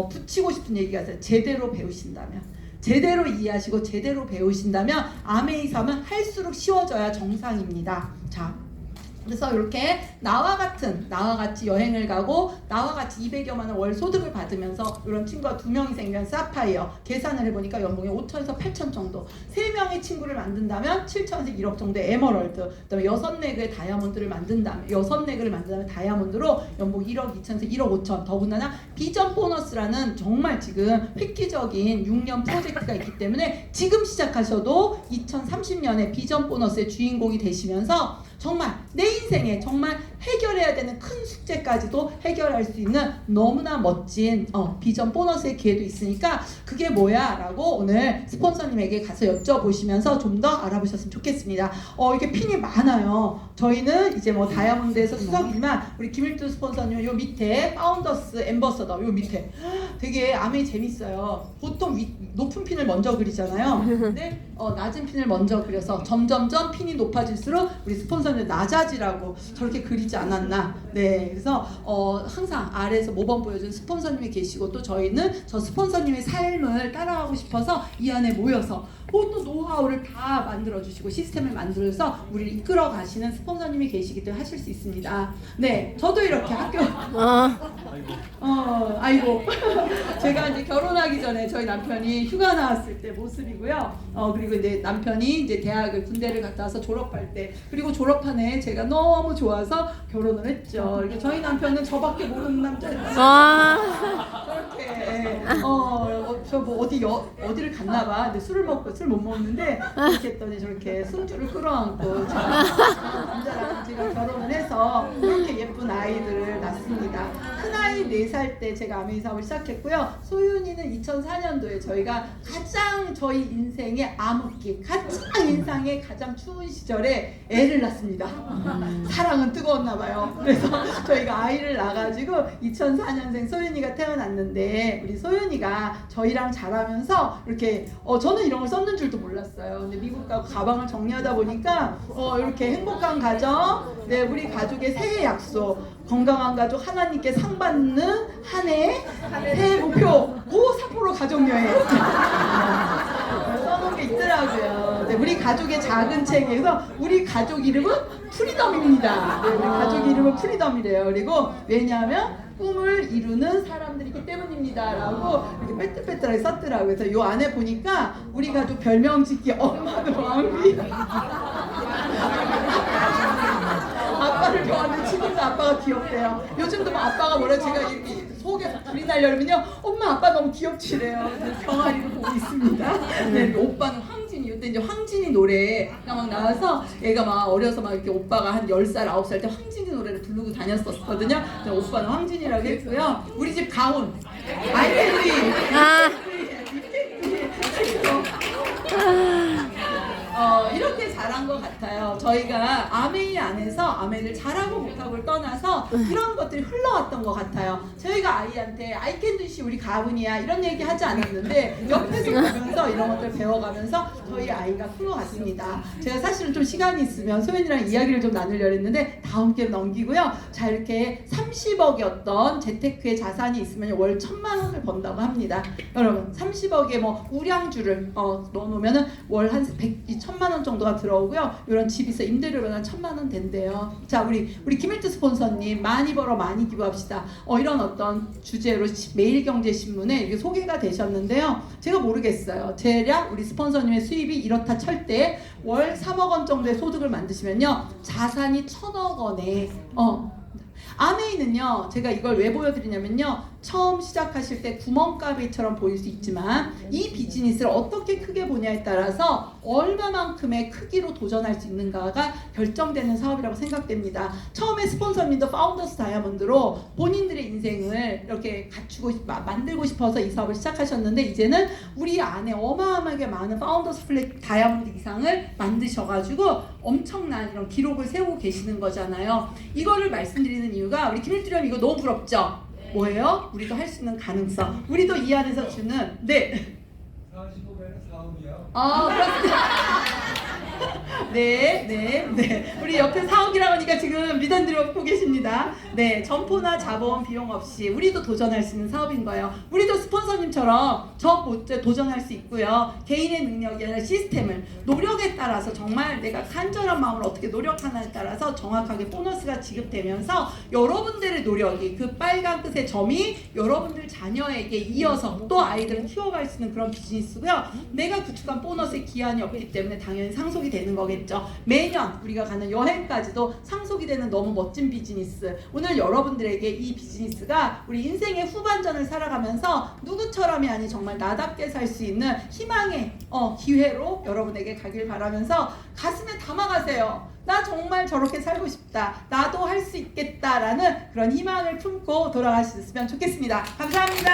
붙이고 싶은 얘기가 있어요. 제대로 배우신다면, 제대로 이해하시고 제대로 배우신다면 아메이 사업은 할수록 쉬워져야 정상입니다. 자, 그래서 이렇게 나와 같이 여행을 가고 나와 같이 200여만 원 월 소득을 받으면서 이런 친구가 2명이 생기면 사파이어 계산을 해보니까 연봉이 5천에서 8천 정도, 3명의 친구를 만든다면 7천에서 1억 정도의 에머럴드, 그다음에 6넥의 다이아몬드를 만든다면 6넥을 만든다면 다이아몬드로 연봉 1억 2천에서 1억 5천, 더군다나 비전 보너스라는 정말 지금 획기적인 6년 프로젝트가 있기 때문에 지금 시작하셔도 2030년에 비전 보너스의 주인공이 되시면서 정말 내 인생에 정말 해결해야 되는 큰 숙제까지도 해결할 수 있는 너무나 멋진 비전 보너스의 기회도 있으니까 그게 뭐야? 라고 오늘 스폰서님에게 가서 여쭤보시면서 좀 더 알아보셨으면 좋겠습니다. 이렇게 핀이 많아요. 저희는 이제 뭐 다이아몬드에서 수석이지만 우리 김일두 스폰서님 요 밑에 파운더스 앰버서더 요 밑에 되게 아메이 재밌어요. 보통 높은 핀을 먼저 그리잖아요. 근데 낮은 핀을 먼저 그려서 점점점 핀이 높아질수록 우리 스폰서님 낮아지라고 저렇게 그리지 않았나. 네, 그래서 항상 아래에서 모범 보여준 스폰서님이 계시고, 또 저희는 저 스폰서님의 삶을 따라가고 싶어서 이 안에 모여서 또 노하우를 다 만들어주시고 시스템을 만들어서 우리를 이끌어 가시는 스폰서님이 계시기 때문에 하실 수 있습니다. 네, 저도 이렇게 학교 아이고 제가 이제 결혼하기 전에 저희 남편이 휴가 나왔을 때 모습이고요. 그리고 이제 남편이 이제 군대를 갔다 와서 졸업할 때, 그리고 졸업한 해 제가 너무 좋아서 결혼을 했죠. 이렇게 저희 남편은 저밖에 모르는 남자였어요. 저렇게 저 뭐 어디를 갔나봐. 근데 술을 못 먹는데 이렇게 했더니 저렇게 승주를 끌어안고 남자랑 제가 결혼을 해서 이렇게 예쁜 아이들을 낳습니다. 큰 아이 4살 때 제가 아메이 사업을 시작했고요. 소윤이는 2004년도에 저희가 가장 저희 인생의 암흑기, 가장 인상의 가장 추운 시절에 애를 낳습니다. 사랑은 뜨거웠나 봐요. 그래서 저희가 아이를 낳아가지고 2004년생 소윤이가 태어났는데, 우리 소윤이가 저희랑 자라면서 이렇게 저는 이런 걸 썼는 줄도 몰랐어요. 근데 미국 가고 가방을 정리하다 보니까 이렇게 행복한 가정, 네, 우리 가족의 새해 약속, 건강한 가족, 하나님께 상 받는 한 해, 새해 목표, 고 삿포로 가족여행 써놓은 게 있더라고요. 네, 우리 가족의 작은 책에서 우리 가족 이름은 프리덤입니다. 네, 우리 가족 이름은 프리덤이래요. 그리고 왜냐하면 꿈을 이루는 사람들이기 때문입니다 라고 이렇게 빼뚤빼뚤하게 썼더라고요. 그래서 요 안에 보니까 우리 가족 별명 짓기 엄마는 왕비, 아빠를 좋아하는데 지금도 아빠가 귀엽대요. 요즘도 뭐 아빠가 뭐래, 제가 이렇게 속에서 불이 날려면요, 엄마 아빠 너무 귀엽지래요. 병아리를 보고 있습니다. 네, 오빠는 황진이, 이때 이제 황진이 노래가 막 나와서 얘가 막 어려서 막 이렇게 오빠가 한 10살 9살 때 황진이 노래를 부르고 다녔었거든요. 오빠는 황진이라고 했고요. 우리 집 가훈 아이캔디, 이렇게 자란 것 같아요. 저희가 아메이 안에서 아메이를 잘하고 못하고를 떠나서 그런 것들이 흘러왔던 것 같아요. 저희가 아이한테 아이캔디씨 우리 가훈이야 이런 얘기 하지 않았는데 옆에서 보면서 이런 것들 배워가면서 저희 아이가 흘러갔습니다. 제가 사실은 좀 시간이 있으면 소연이랑 이야기를 좀 나누려고 했는데 다음 기회로 넘기고요. 자, 이렇게 30억이었던 재테크의 자산이 있으면 월 1,000만 원을 번다고 합니다. 여러분 30억에 뭐 우량주를 넣어놓으면 월 한 1,000만 원 정도가 들어오고요. 이런 집 있어 임대료로 한 1,000만 원 된대요. 자, 우리 김일두 스폰서님 많이 벌어 많이 기부합시다. 이런 어떤 주제로 매일경제신문에 이렇게 소개가 되셨는데요. 제가 모르겠어요. 대략 우리 스폰서님의 수입이 이렇다 칠 때 월 3억 원 정도의 소득을 만드시면요, 자산이 1,000억 원에 아메이는요, 제가 이걸 왜 보여드리냐면요, 처음 시작하실 때 구멍가게처럼 보일 수 있지만 이 비즈니스를 어떻게 크게 보냐에 따라서 얼마만큼의 크기로 도전할 수 있는가가 결정되는 사업이라고 생각됩니다. 처음에 스폰서님도 파운더스 다이아몬드로 본인들의 인생을 이렇게 갖추고 만들고 싶어서 이 사업을 시작하셨는데, 이제는 우리 안에 어마어마하게 많은 파운더스 플랫 다이아몬드 이상을 만드셔가지고 엄청난 이런 기록을 세우고 계시는 거잖아요. 이거를 말씀드리는 이유가, 우리 김일두님 이거 너무 부럽죠? 뭐예요? 우리도 할 수 있는 가능성, 우리도 이 안에서 주는, 네, 45배는 사업이야. 그렇습니다. 네. 우리 옆에 4억이라고 하니까 지금 리더들이 보고 계십니다. 네, 점포나 자본 비용 없이 우리도 도전할 수 있는 사업인 거예요. 우리도 스폰서님처럼 도전할 수 있고요. 개인의 능력이 아니라 시스템을, 노력에 따라서 정말 내가 간절한 마음으로 어떻게 노력하느냐에 따라서 정확하게 보너스가 지급되면서 여러분들의 노력이, 그 빨간 끝의 점이 여러분들 자녀에게 이어서 또 아이들을 키워갈 수 있는 그런 비즈니스고요. 내가 구축한 보너스에 기한이 없기 때문에 당연히 상속이 되는 거겠죠. 매년 우리가 가는 여행까지도 상속이 되는 너무 멋진 비즈니스. 오늘 여러분들에게 이 비즈니스가 우리 인생의 후반전을 살아가면서 누구처럼이 아닌 정말 나답게 살 수 있는 희망의 기회로 여러분에게 가길 바라면서 가슴에 담아가세요. 나 정말 저렇게 살고 싶다, 나도 할 수 있겠다라는 그런 희망을 품고 돌아가셨으면 좋겠습니다. 감사합니다.